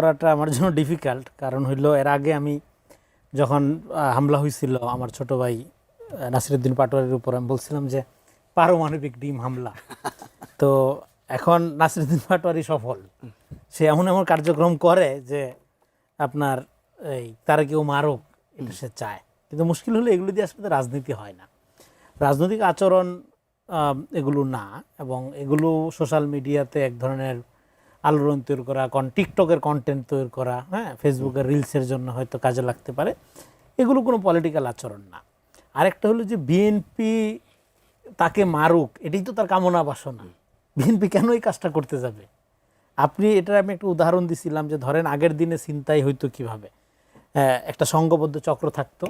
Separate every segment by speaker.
Speaker 1: করাটা আমার জন্য ডিফিকাল্ট, কারণ হইল এর আগে আমি যখন হামলা হয়েছিল আমার ছোট ভাই নাসিরউদ্দিন পাটোয়ারির উপর, আমি বলছিলাম যে পারমাণবিক ডিম হামলা। তো এখন নাসিরউদ্দিন পাটোয়ারি সফল, সে এমন এমন কার্যক্রম করে যে আপনার এই তারা কেউ মারুক এটা সে চায়। কিন্তু মুশকিল হলো এগুলো দিয়ে আসলে রাজনীতি হয় না, রাজনৈতিক আচরণ এগুলো না, এবং এগুলো সোশ্যাল মিডিয়াতে এক ধরনের আলোড়ন তৈরি করা, টিকটকের কন্টেন্ট তৈরি করা, হ্যাঁ, ফেসবুকের রিলসের জন্য হয়তো কাজে লাগতে পারে, এগুলো কোনো পলিটিক্যাল আচরণ না। আরেকটা হলো যে বিএনপি তাকে মারুক, এটাই তো তার কামনা বাসনা। বিএনপি কেন এই কাজটা করতে যাবে? আপনি এটার আমি একটা উদাহরণ দিছিলাম যে ধরেন আগের দিনে ছিনতাই হইতো কিভাবে, একটা সংঘবদ্ধ চক্র থাকতো,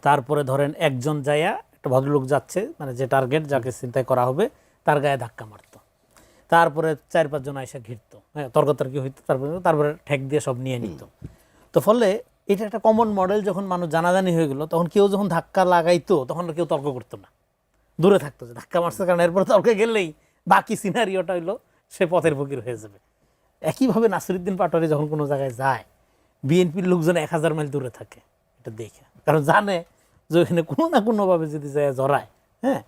Speaker 1: তারপরে ধরেন একজন যাইয়া একটা ভদ্রলোক যাচ্ছে, মানে যে টার্গেট যাকে ছিনতাই করা হবে তার গায়ে ধাক্কা মারতো, তারপরে 4-5 জন আইসা ঘিরতো, হ্যাঁ, তর্কাতর্কি হইতো, তারপরে ঠেক দিয়ে সব নিয়ে নিত। তো ফলে এটা একটা কমন মডেল। যখন মানুষ জানাজানি হয়ে গেল, তখন কেউ যখন ধাক্কা লাগাইতো তখন কেউ তর্ক করতো না, দূরে থাকতো যে ধাক্কা মারছে, কারণ এরপরে তর্কে গেলেই বাকি সিনারিওটা হইলো সে পথের ফকির হয়ে যাবে। একইভাবে নাসিরউদ্দিন পাটোয়ারি যখন কোনো জায়গায় যায়, বিএনপির লোকজন 1000 মাইল দূরে থাকে এটা দেখে, কারণ জানে যে ওখানে কোনো না কোনোভাবে যদি যায় জড়ায়, হ্যাঁ,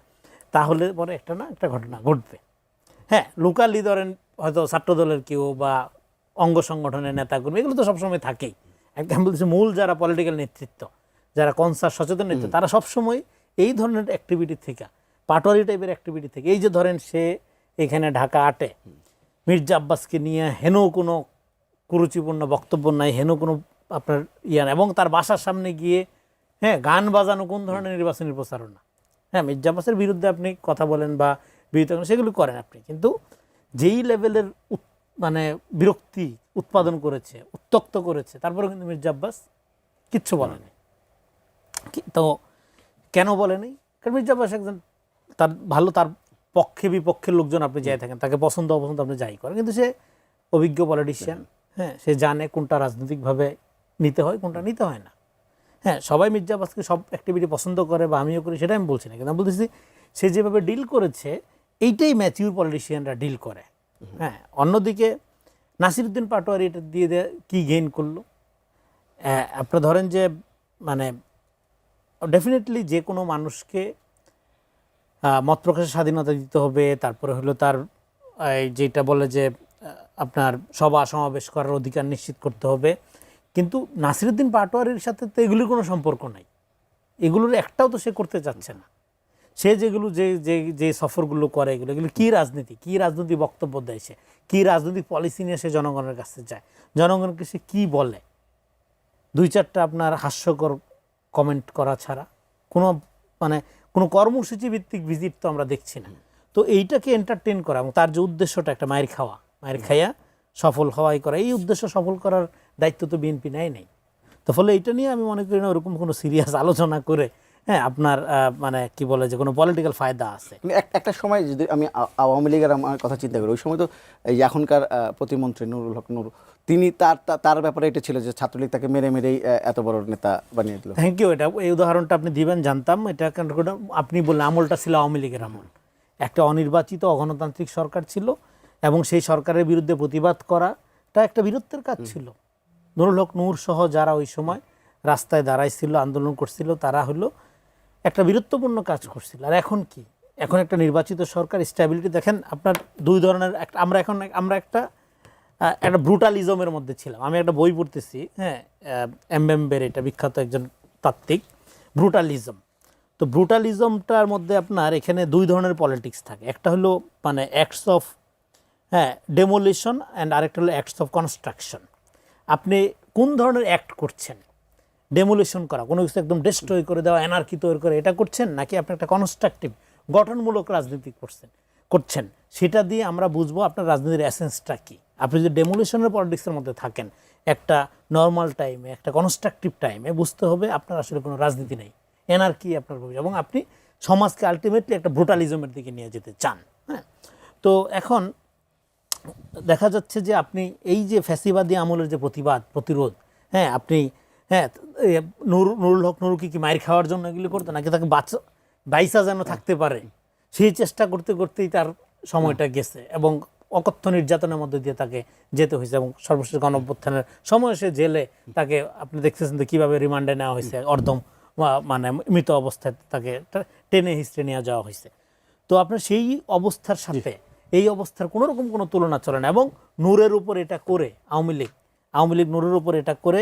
Speaker 1: তাহলে পরে একটা না একটা ঘটনা ঘটবে। হ্যাঁ, লোকালি ধরেন হয়তো ছাত্রদলের কেউ বা অঙ্গ সংগঠনের নেতাকর্মী, এগুলো তো সবসময় থাকেই। একদম বলছি মূল যারা পলিটিক্যাল নেতৃত্ব, যারা কনসাস সচেতন নেতৃত্ব, তারা সবসময় এই ধরনের অ্যাক্টিভিটি থেকে, পাটোয়ারি টাইপের অ্যাক্টিভিটি থেকে, এই যে ধরেন সে এখানে ঢাকা 8-এ মির্জা আব্বাসকে নিয়ে হেন কোনো কুরুচিপূর্ণ বক্তব্য নাই, হেন কোনো আপনার ইয়া, এবং তার বাসার সামনে গিয়ে, হ্যাঁ, গান বাজানো কোন ধরনের নির্বাচনী প্রচারণা। হ্যাঁ, মির্জা আব্বাসের বিরুদ্ধে আপনি কথা বলেন বা বিরোধিতা করেন, সেগুলো করেন আপনি, কিন্তু যেই লেভেলের মানে বিরক্তি উৎপাদন করেছে, উত্তক্ত করেছে, তারপরে কিন্তু মির্জা আব্বাস কিচ্ছু বলেনি। তো কেন বলেনি? কারণ মির্জা আব্বাস একজন তার ভালো, তার পক্ষে বিপক্ষের লোকজন আপনি যাই থাকেন, তাকে পছন্দ অপছন্দ আপনি যাই করেন, কিন্তু সে অভিজ্ঞ পলিটিশিয়ান, হ্যাঁ, সে জানে কোনটা রাজনৈতিকভাবে নিতে হয়, কোনটা নিতে হয় না। হ্যাঁ, সবাই মির্জা আব্বাসকে সব অ্যাক্টিভিটি পছন্দ করে বা আমিও করি, সেটা আমি বলছি না, কিন্তু আমি বলতেছি সে যেভাবে ডিল করেছে এইটাই ম্যাচিউর পলিটিশিয়ানরা ডিল করে। হ্যাঁ, অন্যদিকে নাসিরউদ্দিন পাটোয়ারি এটা দিয়ে কি গেইন করলো? আপনারা ধরেন যে মানে ডেফিনেটলি যে কোনো মানুষকে মত প্রকাশের স্বাধীনতা দিতে হবে, তারপরে হলো তার যেটা বলে যে আপনার সভা সমাবেশ করার অধিকার নিশ্চিত করতে হবে, কিন্তু নাসিরউদ্দিন পাটোয়ারির সাথে তো এগুলির কোনো সম্পর্ক নাই, এগুলোর একটাও তো সে করতে চাচ্ছে না। সে যেগুলো যে সফরগুলো করে, এগুলো কী রাজনীতি, কী রাজনৈতিক বক্তব্য দেয়, সে কী রাজনৈতিক পলিসি নিয়ে সে জনগণের কাছে যায়, জনগণকে সে কী বলে, 2-4টা আপনার হাস্যকর কমেন্ট করা ছাড়া কোনো মানে কোনো কর্মসূচি ভিত্তিক ভিজিট তো আমরা দেখছি না। তো এইটাকে এন্টারটেন করা এবং তার যে উদ্দেশ্যটা একটা মায়ের খাওয়া, মায়ের খাইয়া সফল হওয়াই করা, এই উদ্দেশ্য সফল করার দায়িত্ব তো বিএনপি নেই। তো ফলে এইটা নিয়ে আমি মনে করি না ওরকম কোনো সিরিয়াস আলোচনা করে, হ্যাঁ, আপনার মানে কি বলে যে কোনো পলিটিক্যাল ফায়দা আছে।
Speaker 2: একটা সময় যদি আমি আওয়ামী লীগের আমার কথা চিন্তা করি, ওই সময় তো এই এখনকার প্রতিমন্ত্রী নুরুল হক নুর, তিনি তার ব্যাপারে এটা ছিল যে ছাত্রলীগ তাকে মেরেই এত বড় নেতা বানিয়ে দিল।
Speaker 1: থ্যাংক ইউ, এটা এই উদাহরণটা আপনি দিবেন জানতাম। এটা আপনি বললেন আমলটা ছিল আওয়ামী লীগের আমল, একটা অনির্বাচিত অগণতান্ত্রিক সরকার ছিল, এবং সেই সরকারের বিরুদ্ধে প্রতিবাদ করাটা একটা বীরত্বের কাজ ছিল। নুরুল হক নূর সহ যারা ওই সময় রাস্তায় দাঁড়াইছিল, আন্দোলন করছিল, তারা হলো একটা বীরত্বপূর্ণ কাজ করছিল। আর এখন কি, এখন একটা নির্বাচিত সরকার, স্ট্যাবিলিটি দেখেন আপনার দুই ধরনের। আমরা একটা ব্রুটালিজমের মধ্যে ছিলাম। আমি একটা বই পড়তেছি, হ্যাঁ, এমবেম্বের, এটা বিখ্যাত একজন তাত্ত্বিক, ব্রুটালিজম। তো ব্রুটালিজমটার মধ্যে আপনার এখানে দুই ধরনের পলিটিক্স থাকে, একটা হলো মানে অ্যাক্টস অফ, হ্যাঁ, ডেমোলিশন, অ্যান্ড আরেকটা হলো অ্যাক্টস অফ কনস্ট্রাকশন। আপনি কোন ধরনের অ্যাক্ট করছেন? ডেমোলিশন করা, কোনো কিছু একদম ডিস্ট্রয় করে দেওয়া, এনার্কি তৈরি করে, এটা করছেন, নাকি আপনি একটা কনস্ট্রাকটিভ গঠনমূলক রাজনীতি করছেন? সেটা দিয়ে আমরা বুঝবো আপনার রাজনীতির এসেন্সটা কি। আপনি যদি ডেমোলিশনের পলিটিক্সের মধ্যে থাকেন, একটা নর্মাল টাইমে, একটা কনস্ট্রাকটিভ টাইমে, বুঝতে হবে আপনার আসলে কোনো রাজনীতি নেই, এনার্কি আপনার, এবং আপনি সমাজকে আলটিমেটলি একটা ব্রুটালিজমের দিকে নিয়ে যেতে চান। হ্যাঁ, তো এখন দেখা যাচ্ছে যে আপনি এই যে ফ্যাসিবাদী আমলের যে প্রতিরোধ, হ্যাঁ, আপনি, হ্যাঁ, নুরুল হক নুরুকে কি মাইর খাওয়ার জন্য এগুলি করতো, নাকি তাকে বাইসা যেন থাকতে পারে, সেই চেষ্টা করতে করতেই তার সময়টা গেছে, এবং অকথ্য নির্যাতনের মধ্যে দিয়ে তাকে যেতে হয়েছে এবং সর্বশেষ গণঅভ্যুত্থানের সময় সে জেলে তাকে আপনি দেখতেছেন তো কীভাবে রিমান্ডে নেওয়া হয়েছে, অর্ধম মানে মৃত অবস্থায় তাকে টেনে হিস্ট্রে নিয়ে যাওয়া হয়েছে। তো আপনার সেই অবস্থার সাথে এই অবস্থার কোনো রকম কোনো তুলনা চলে না। এবং নূরের উপর এটা করে আওয়ামী লীগ নূরের উপর এটা করে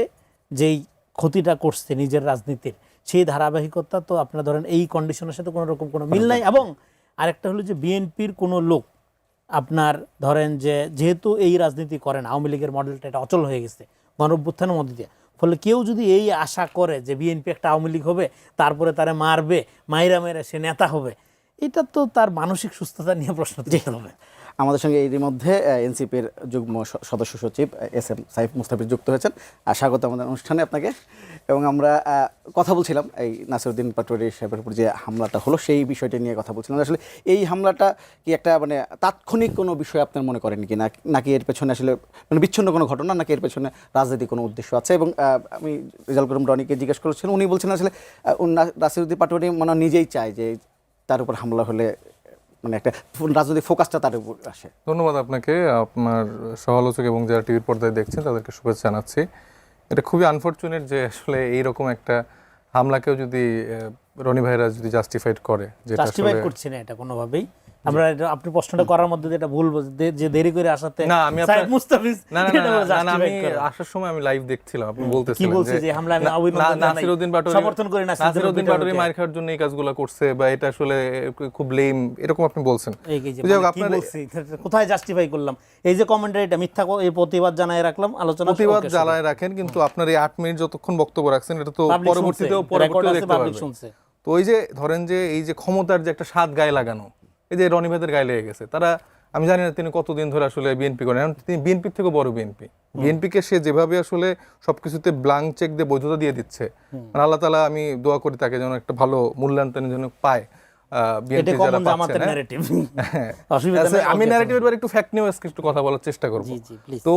Speaker 1: যেই ক্ষতিটা করছে নিজের রাজনীতির, সেই ধারাবাহিকতা তো আপনারা ধরেন এই কন্ডিশনের সাথে কোনো রকম কোনো মিল নাই। এবং আরেকটা হলো যে বিএনপির কোনো লোক আপনার ধরেন যে যেহেতু এই রাজনীতি করেন, আওয়ামী লীগের মডেলটা এটা অচল হয়ে গেছে গণঅভ্যুত্থানের মধ্যে দিয়ে, ফলে কেউ যদি এই আশা করে যে বিএনপি একটা আওয়ামী লীগ হবে, তারপরে তারা মারবে, মাইরা মেরে সে নেতা হবে, এটা তো তার মানসিক সুস্থতা নিয়ে প্রশ্ন তুলতে হবে।
Speaker 2: আমাদের সঙ্গে এরই মধ্যে এনসিপির যুগ্ম সদস্য সচিব SM সাইফ মুস্তাফিজ যুক্ত হয়েছেন। স্বাগত আমাদের অনুষ্ঠানে আপনাকে। এবং আমরা কথা বলছিলাম এই নাসিরউদ্দিন পাটোয়ারী সাহেবের উপর যে হামলাটা হলো সেই বিষয়টা নিয়ে কথা বলছিলাম। আসলে এই হামলাটা কি একটা মানে তাৎক্ষণিক কোনো বিষয় আপনার মনে করেন কি, নাকি এর পেছনে আসলে মানে বিচ্ছিন্ন কোনো ঘটনা, নাকি এর পেছনে রাজনৈতিক কোনো উদ্দেশ্য আছে? এবং আমি রেজাউল করিম রনিকে জিজ্ঞেস করেছিলাম, উনি বলছেন আসলে নাসিরউদ্দিন পাটোয়ারী মানে নিজেই চায় যে তার উপর হামলা হলে মানে একটা রাজনৈতিক ফোকাসটা তার উপর আসে।
Speaker 3: ধন্যবাদ আপনাকে, আপনার সহালোচক এবং যারা টিভির পর্দায় দেখছেন তাদেরকে শুভেচ্ছা জানাচ্ছি। এটা খুবই আনফরচুনেট যে আসলে এইরকম একটা হামলাকেও যদি রনি ভাইরা যদি জাস্টিফাইড করে, যেটা
Speaker 1: জাস্টিফাই করছি না এটা কোনোভাবেই। আমরা আপনি প্রশ্নটা করার মধ্যে এটা ভুল যে দেরি করে আসাতে
Speaker 3: না আমি
Speaker 1: সাইফ মুস্তাফিজ
Speaker 3: আমি আসার সময় আমি লাইভ দেখছিলাম, আপনি
Speaker 1: কি বলছেন যে হামলা আমি অভিনন্দন জানাই,
Speaker 3: নাসিরউদ্দিন পাটোয়ারী
Speaker 1: সমর্থন করি
Speaker 3: নাসিরউদ্দিন পাটোয়ারী মার খাওয়ার জন্য এই কাজগুলো করছে বা এটা আসলে খুব ব্লেম এরকম আপনি বলছেন।
Speaker 1: কি বলছি কোথায় জাস্টিফাই করলাম? এই যে কমেন্টারি এটা মিথ্যা, এই প্রতিবাদ জানাই রাখলাম, আলোচনা
Speaker 3: প্রতিবাদ জ্বালায় রাখেন, কিন্তু আপনার এই 8 মিনিট যতক্ষণ বক্তব্য রাখছেন এটা তো পরবর্তীতেও দেখতে পারবেন। তো ওই যে ধরেন যে এই যে ক্ষমতার যে একটা স্বাদ গায়ে লাগানো, এই যে রনি ভাইদের গায়ে লেগে গেছে। তারা আমি জানি না তিনি কতদিন ধরে আসলে বিএনপি করেন, তিনি বিএনপির থেকে বড় বিএনপিকে সে যেভাবে আসলে সবকিছুতে ব্লাঙ্ক চেক দিয়ে বৈধতা দিয়ে দিচ্ছে, মানে আল্লাহ তাআলা আমি দোয়া করি তাকে যেন একটা ভালো মূল্যায়ন যেন পায়। আমি ন্যারেটিভের বারে একটু ফ্যাক্ট নিয়ে একটু কথা বলার চেষ্টা করব। তো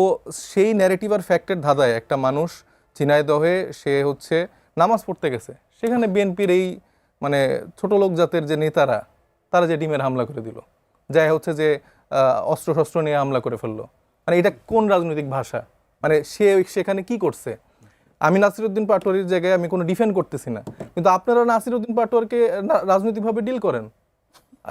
Speaker 3: সেই ন্যারেটিভ আর ফ্যাক্টের ধাঁধায় একটা মানুষ ঝিনাইদহে সে হচ্ছে নামাজ পড়তে গেছে, সেখানে বিএনপির এই মানে ছোট লোক জাতের যে নেতারা তারা যে ডিমের হামলা করে দিল, যাই হচ্ছে যে অস্ত্র শস্ত্র নিয়ে হামলা করে ফেললো। মানে এটা কোন রাজনৈতিক ভাষা? মানে সে সেখানে কি করছে? আমি নাসিরউদ্দিন পাটোয়ারীর জায়গায় আমি কোনো ডিফেন্ড করতেছি না, কিন্তু আপনারা নাসিরউদ্দিন পাটোয়ারকে রাজনৈতিকভাবে ডিল করেন।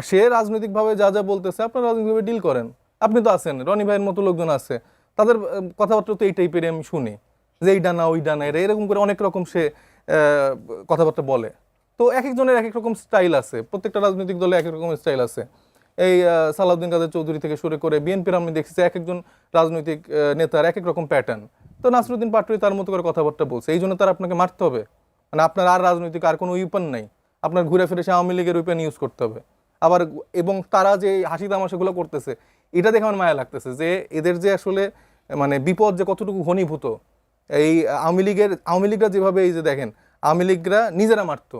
Speaker 3: সে রাজনৈতিকভাবে যা যা বলতেছে আপনারা রাজনৈতিকভাবে ডিল করেন। আপনি তো আছেন, রনি ভাইয়ের মতো লোকজন আছে, তাদের কথাবার্তা তো এই টাইপের আমি শুনি যে এই ডানা ওই ডানা, এরকম করে অনেক রকম সে কথাবার্তা বলে। তো এক একজনের এক এক রকম স্টাইল আছে, প্রত্যেকটা রাজনৈতিক দলে এক এক রকম স্টাইল আছে। এই সালাউদ্দিন কাদের চৌধুরী থেকে শুরু করে বিএনপির আমি দেখছি এক একজন রাজনৈতিক নেতার এক এক রকম প্যাটার্ন। তো নাসিরউদ্দিন পাটোয়ারী তার মতো করে কথাবার্তা বলছে, এই জন্য তার আপনাকে মারতে হবে? মানে আপনার আর রাজনৈতিক আর কোনো উইপন নাই, আপনার ঘুরে ফিরে সে আওয়ামী লীগের উইপন ইউজ করতে হবে আবার। এবং তারা যে হাসি তামাশাগুলো করতেছে এটা দেখে আমার মায়া লাগতেছে যে এদের যে আসলে মানে বিপদ যে কতটুকু ঘনীভূত। এই আওয়ামী লীগরা যেভাবে এই যে দেখেন আওয়ামী লীগরা নিজেরা মারতো,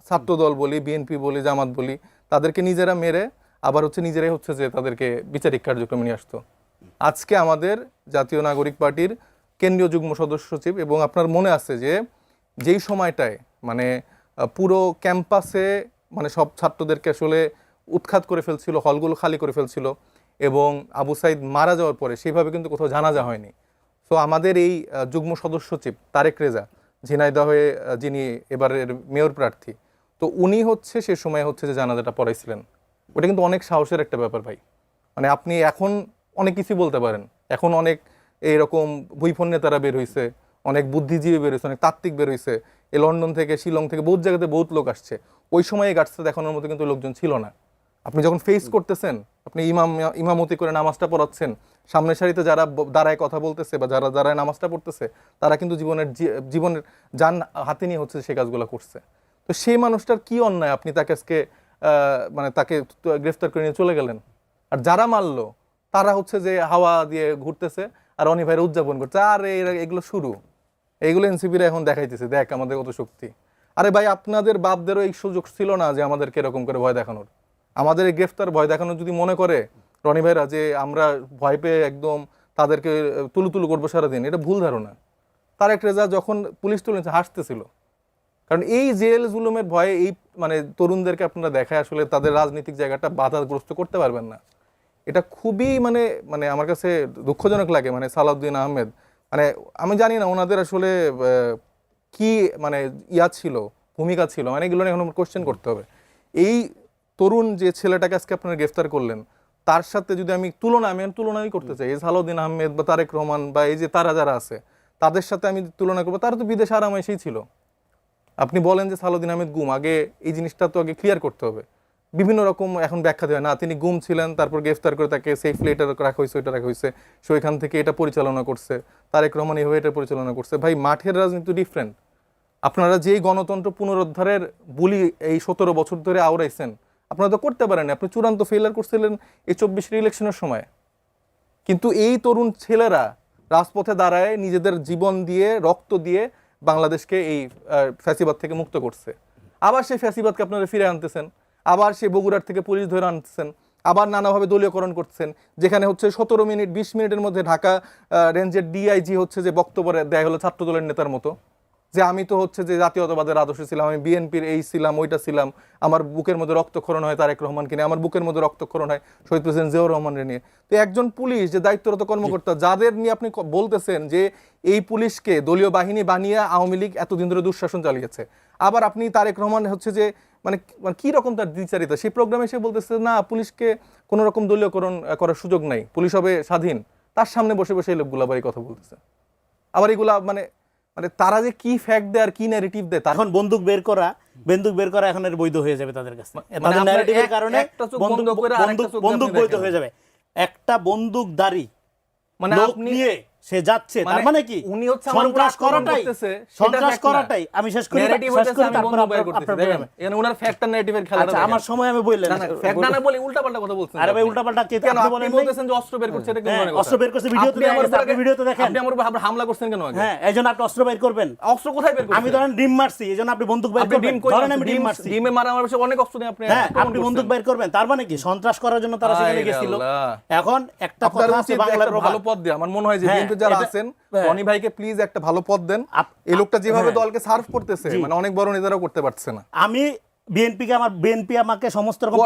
Speaker 3: ছাত্র দল বলি, বিএনপি বলি, জামাত বলি, তাদেরকে নিজেরা মেরে আবার হচ্ছে নিজেরাই হচ্ছে যে তাদেরকে বিচারিক কার্যক্রমে নিয়ে আসতো। আজকে আমাদের জাতীয় নাগরিক পার্টির কেন্দ্রীয় যুগ্ম সদস্য সচিব, এবং আপনার মনে আছে যে যেই সময়টায় মানে পুরো ক্যাম্পাসে মানে সব ছাত্রদেরকে আসলে উৎখাত করে ফেলছিল, হলগুলো খালি করে ফেলছিল, এবং আবু সাইদ মারা যাওয়ার পরে সেইভাবে কিন্তু কোথাও জানাজা হয়নি। তো আমাদের এই যুগ্ম সদস্য সচিব তারেক রেজা, ঝিনাইদহে যিনি এবারের মেয়র প্রার্থী, তো উনি হচ্ছে সে সময় হচ্ছে যে জানাজাটা পড়াইছিলেন। ওটা কিন্তু অনেক সাহসের একটা ব্যাপার ভাই। মানে আপনি এখন অনেক কিছু বলতে পারেন, এখন অনেক এইরকম বইফোন নেতারা বের হয়েছে, অনেক বুদ্ধিজীবী বের হয়েছে, অনেক তাত্ত্বিক বের হয়েছে, এই লন্ডন থেকে শিলং থেকে বহুত জায়গাতে বহুত লোক আসছে। ওই সময় এই গাছটা দেখানোর মতো কিন্তু লোকজন ছিল না। আপনি যখন ফেস করতেছেন, আপনি ইমামতি করে নামাজটা পড়াচ্ছেন, সামনের সারিতে যারা দাঁড়ায় কথা বলতেছে বা যারা দাঁড়ায় নামাজটা পড়তেছে, তারা কিন্তু জীবনের যান হাতে নিয়ে হচ্ছে সে কাজগুলো করছে। তো সেই মানুষটার কি অন্যায় আপনি তাকে আজকে মানে তাকে গ্রেফতার করে নিয়ে চলে গেলেন? আর যারা মারলো তারা হচ্ছে যে হাওয়া দিয়ে ঘুরতেছে আর রনি ভাইয়ের উদযাপন করছে। আর এগুলো শুরু, এইগুলো এনসিপিরা এখন দেখাইতেছে, দেখ আমাদের কত শক্তি। আরে ভাই, আপনাদের বাপদেরও এই সুযোগ ছিল না যে আমাদেরকে এরকম করে ভয় দেখানোর? আমাদের এই গ্রেফতার ভয় দেখানোর যদি মনে করে রনি ভাইরা যে আমরা ভয় পেয়ে একদম তাদেরকে তুলু করবো সারাদিন, এটা ভুল ধারণা। তারেক রেজা যখন পুলিশ তুলেছে হাসতেছিল, কারণ এই জেল জুলুমের ভয়ে এই মানে তরুণদেরকে আপনারা দেখায় আসলে তাদের রাজনৈতিক জায়গাটা বাধাগ্রস্ত করতে পারবেন না। এটা খুবই মানে মানে আমার কাছে দুঃখজনক লাগে। মানে সালাউদ্দিন আহমেদ, মানে আমি জানি না ওনাদের আসলে কি মানে ছিল, ভূমিকা ছিল, মানে এগুলো নিয়ে এখন কোশ্চেন করতে হবে। এই তরুণ যে ছেলেটাকে আজকে আপনারা গ্রেফতার করলেন, তার সাথে যদি আমি তুলনাই করতে চাই, এই সালাউদ্দিন আহমেদ বা তারেক রহমান বা এই যে তারা যারা আছে তাদের সাথে আমি তুলনা করবো, তারা তো বিদেশে আরামাইশেই ছিল। আপনি বলেন যে সালাউদ্দিন আহমেদ গুম, আগে এই জিনিসটা তো আগে ক্লিয়ার করতে হবে। বিভিন্ন রকম এখন ব্যাখ্যা দেয় না, তিনি গুম ছিলেন, তারপর গ্রেফতার করে তাকে সেফলি এটা রাখা হয়েছে, ওইটা রাখা হয়েছে, সে ওইখান থেকে এটা পরিচালনা করছে, তারেক রহমান এইভাবে এটা পরিচালনা করছে। ভাই মাঠের রাজনীতি ডিফারেন্ট। আপনারা যেই গণতন্ত্র পুনরুদ্ধারের বুলি এই 17 বছর ধরে আওড়াইছেন, আপনারা তো করতে পারেন, আপনি চূড়ান্ত ফেইলার করছিলেন এই 24 ইলেকশনের সময়। কিন্তু এই তরুণ ছেলেরা রাজপথে দাঁড়ায় নিজেদের জীবন দিয়ে, রক্ত দিয়ে বাংলাদেশকে এই ফ্যাসিবাদ থেকে মুক্ত করছে। আবার সেই ফ্যাসিবাদকে আপনারা ফিরে আনতেছেন, আবার সেই বগুড়ার থেকে পুলিশ ধরে আনতেছেন, আবার নানাভাবে দলীয়করণ করছেন, যেখানে হচ্ছে 17 মিনিট 20 মিনিটের মধ্যে ঢাকা রেঞ্জের ডিআইজি হচ্ছে যে বক্তব্য দেয় হলো ছাত্রদলের নেতার মতো, যে আমি তো হচ্ছে যে জাতীয়তাবাদের আদর্শ ছিলাম, আমি বিএনপির এই ছিলাম, ওইটা ছিলাম, আমার বুকের মধ্যে রক্তক্ষরণ হয় তারেক রহমানকে নিয়ে, আমার বুকের মধ্যে রক্তক্ষরণ হয় শহীদ প্রেসিডেন্ট জিয়াউর রহমানের নিয়ে। তো একজন পুলিশ যে দায়িত্বরত কর্মকর্তা, যাদের নিয়ে আপনি বলতেছেন যে এই পুলিশকে দলীয় বাহিনী বানিয়ে আওয়ামী লীগ এতদিন ধরে দুঃশাসন চালিয়েছে, আবার আপনি তারেক রহমান হচ্ছে যে মানে কি রকম তার দ্বিচারিতা, সেই প্রোগ্রামে এসে বলতেছে না পুলিশকে কোনো রকম দলীয়করণ করার সুযোগ নাই, পুলিশ হবে স্বাধীন। তার সামনে বসে বসে এই লোকগুলো আবার এই কথা বলতেছে। আবার এগুলা মানে মানে তারা যে কি ফ্যাক্ট দেয় আর কি ন্যারেটিভ দেয়,
Speaker 4: এখন বন্দুক বের করা এখন এর বৈধ হয়ে যাবে তাদের কাছে, তাদের ন্যারেটিভের কারণে বন্দুক বৈধ হয়ে যাবে। একটা বন্দুকধারী
Speaker 3: মানে
Speaker 4: লোক
Speaker 3: আপনি
Speaker 4: নিয়ে সে যাচ্ছে, তার মানে কি
Speaker 3: উনি হচ্ছে আমার উপর আক্রমণ করতেছে,
Speaker 4: সন্ত্রাস করাটাই আমি শেষ করি,
Speaker 3: ন্যারেটিভ হচ্ছে আমি বন্ধ বাই করতেছি। দেখেন এখানে ওনার ফ্যাক্ট আর ন্যারেটিভের খেলাটা।
Speaker 4: আচ্ছা আমার সময় আমি বললেন
Speaker 3: না ফ্যাক্ট না বলে উল্টাপাল্টা কথা বলছেন।
Speaker 4: আরে ভাই উল্টাপাল্টা কে
Speaker 3: কেন
Speaker 4: আপনি
Speaker 3: আপনি
Speaker 4: বলেন
Speaker 3: বলতেছেন যে অস্ত্র বের করছে, এটা কেন মনে
Speaker 4: অস্ত্র বের করছে, ভিডিওতে দেখা গেছে, আপনি ভিডিওতে দেখেন।
Speaker 3: আপনি আমার উপর হামলা করছেন কেন আগে?
Speaker 4: হ্যাঁ এইজন্য আপনি অস্ত্র বের করবেন।
Speaker 3: অস্ত্র কোথায় বের করছেন?
Speaker 4: আমি ধরেন ডিম মারছি, এইজন্য আপনি বন্দুক বের করবেন। ধরেন আমি ডিম মারছি,
Speaker 3: ডিমে মারা আমার অনেক অস্ত্র নেই, আপনি
Speaker 4: হ্যাঁ আপনি বন্দুক বের করবেন, তার মানে কি সন্ত্রাস করার জন্য তারা সেখানে গিয়েছিল। এখন একটা কথা আছে বাংলার
Speaker 3: ভালো পদ দিয়ে, আমার মনে হয় যে বিএনপি যারা আছেন রনি ভাইকে প্লিজ একটা ভালো পদ দেন। এই লোকটা যেভাবে দলকে সার্ভ করতেছে, মানে অনেক বড় নেতারাও করতে পারছে না।
Speaker 4: আমি বিএনপি আমাকে সমস্ত রকম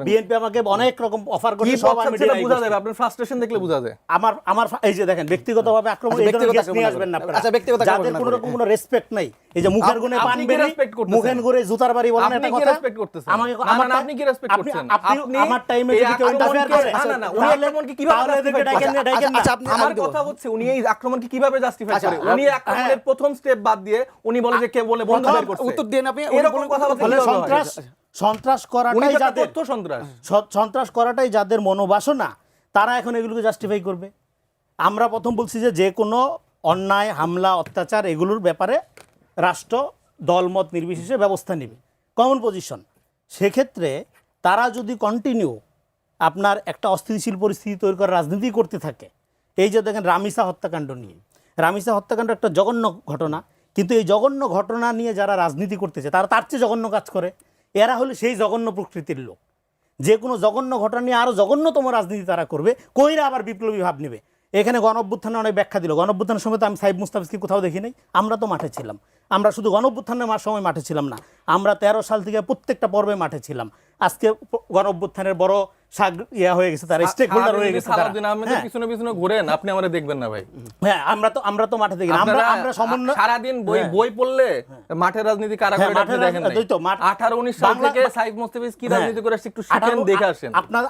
Speaker 4: বিএনপি আমাকে অনেক রকম অফার করছে, সব আমি
Speaker 3: বুঝা যাবে, আপনার ফ্রাস্ট্রেশন দেখলে বুঝা যায়।
Speaker 4: আমার এই যে দেখেন ব্যক্তিগতভাবে আক্রমণ, এই ধরনের কেস নিয়ে আসবেন না আপনারা।
Speaker 2: আচ্ছা ব্যক্তিগত
Speaker 4: যাদের কোনো রকম কোনো রেসপেক্ট নাই, এই যে মুখের গুণে পান বেরি, মুখের গুণে জুতার বাড়ি বলেন একটা কথা।
Speaker 3: আমাকে আপনি কি রেসপেক্ট করছেন?
Speaker 4: আপনি আমার টাইমে যদি কেউ ইন্টারফেয়ার করে,
Speaker 3: না না উনি আক্রমণকে কিভাবে ডাকেন না? আমার কথা হচ্ছে উনি এই আক্রমণকে কিভাবে জাস্টিফাই করে? উনি আক্রমণের প্রথম স্টেপ বাদ দিয়ে উনি বলে যে কে বলে বন্ধ বের করছে,
Speaker 2: উত্তর দেন আপনি।
Speaker 3: এরকম কথা বলে
Speaker 4: সন্ত্রাস করাটাই যাদের মনোবাসনা, তারা এখন এগুলোকে জাস্টিফাই করবে। আমরা প্রথম বলছি যে কোনো অন্যায়, হামলা, অত্যাচার এগুলোর ব্যাপারে রাষ্ট্র দলমত নির্বিশেষে ব্যবস্থা নেবে, কমন পজিশন। সেক্ষেত্রে তারা যদি কন্টিনিউ আপনার একটা অস্থিতিশীল পরিস্থিতি তৈরি করার রাজনীতি করতে থাকে, এই যে দেখেন রামিসা হত্যাকাণ্ড নিয়ে, রামিসা হত্যাকাণ্ড একটা জঘন্য ঘটনা, কিন্তু এই জঘন্য ঘটনা নিয়ে যারা রাজনীতি করতেছে তারা তার চেয়ে জঘন্য কাজ করে। এরা হলো সেই জঘন্য প্রকৃতির লোক, যে কোনো জঘন্য ঘটনা নিয়ে আরও জঘন্যতম রাজনীতি তারা করবে, কইরা আবার বিপ্লবী ভাব নেবে। এখানে গণ-অভ্যুত্থানে অনেক ব্যাখ্যা দিল, গণ-অভ্যুত্থানের সময় তো আমি সাইফ মুস্তাফিজকে কোথাও দেখি নাই, আমরা তো মাঠে ছিলাম। আমরা শুধু গণ-অভ্যুত্থানের সময় মাঠে ছিলাম না, আমরা 13 সাল থেকে প্রত্যেকটা পর্বে মাঠে ছিলাম। আজকে গণ-অভ্যুত্থানের বড় হয়ে গেছে, তারা স্টেক হোল্ডার হয়ে গেছে।
Speaker 3: সারাদিন আমাদের পিছনে পিছনে ঘুরেন, আপনি আমারে দেখবেন না ভাই।
Speaker 4: হ্যাঁ আমরা তো মাঠে দেখি, আমরা সমন্বয়
Speaker 3: সারাদিন বই পড়লে মাঠের রাজনীতি কারা করে আপনি দেখেন না। 18-19 সাল থেকে সাইফ মুস্তাফিজ কি রাজনীতি করে একটু শিখেন, দেখে আসেন।
Speaker 4: আপনার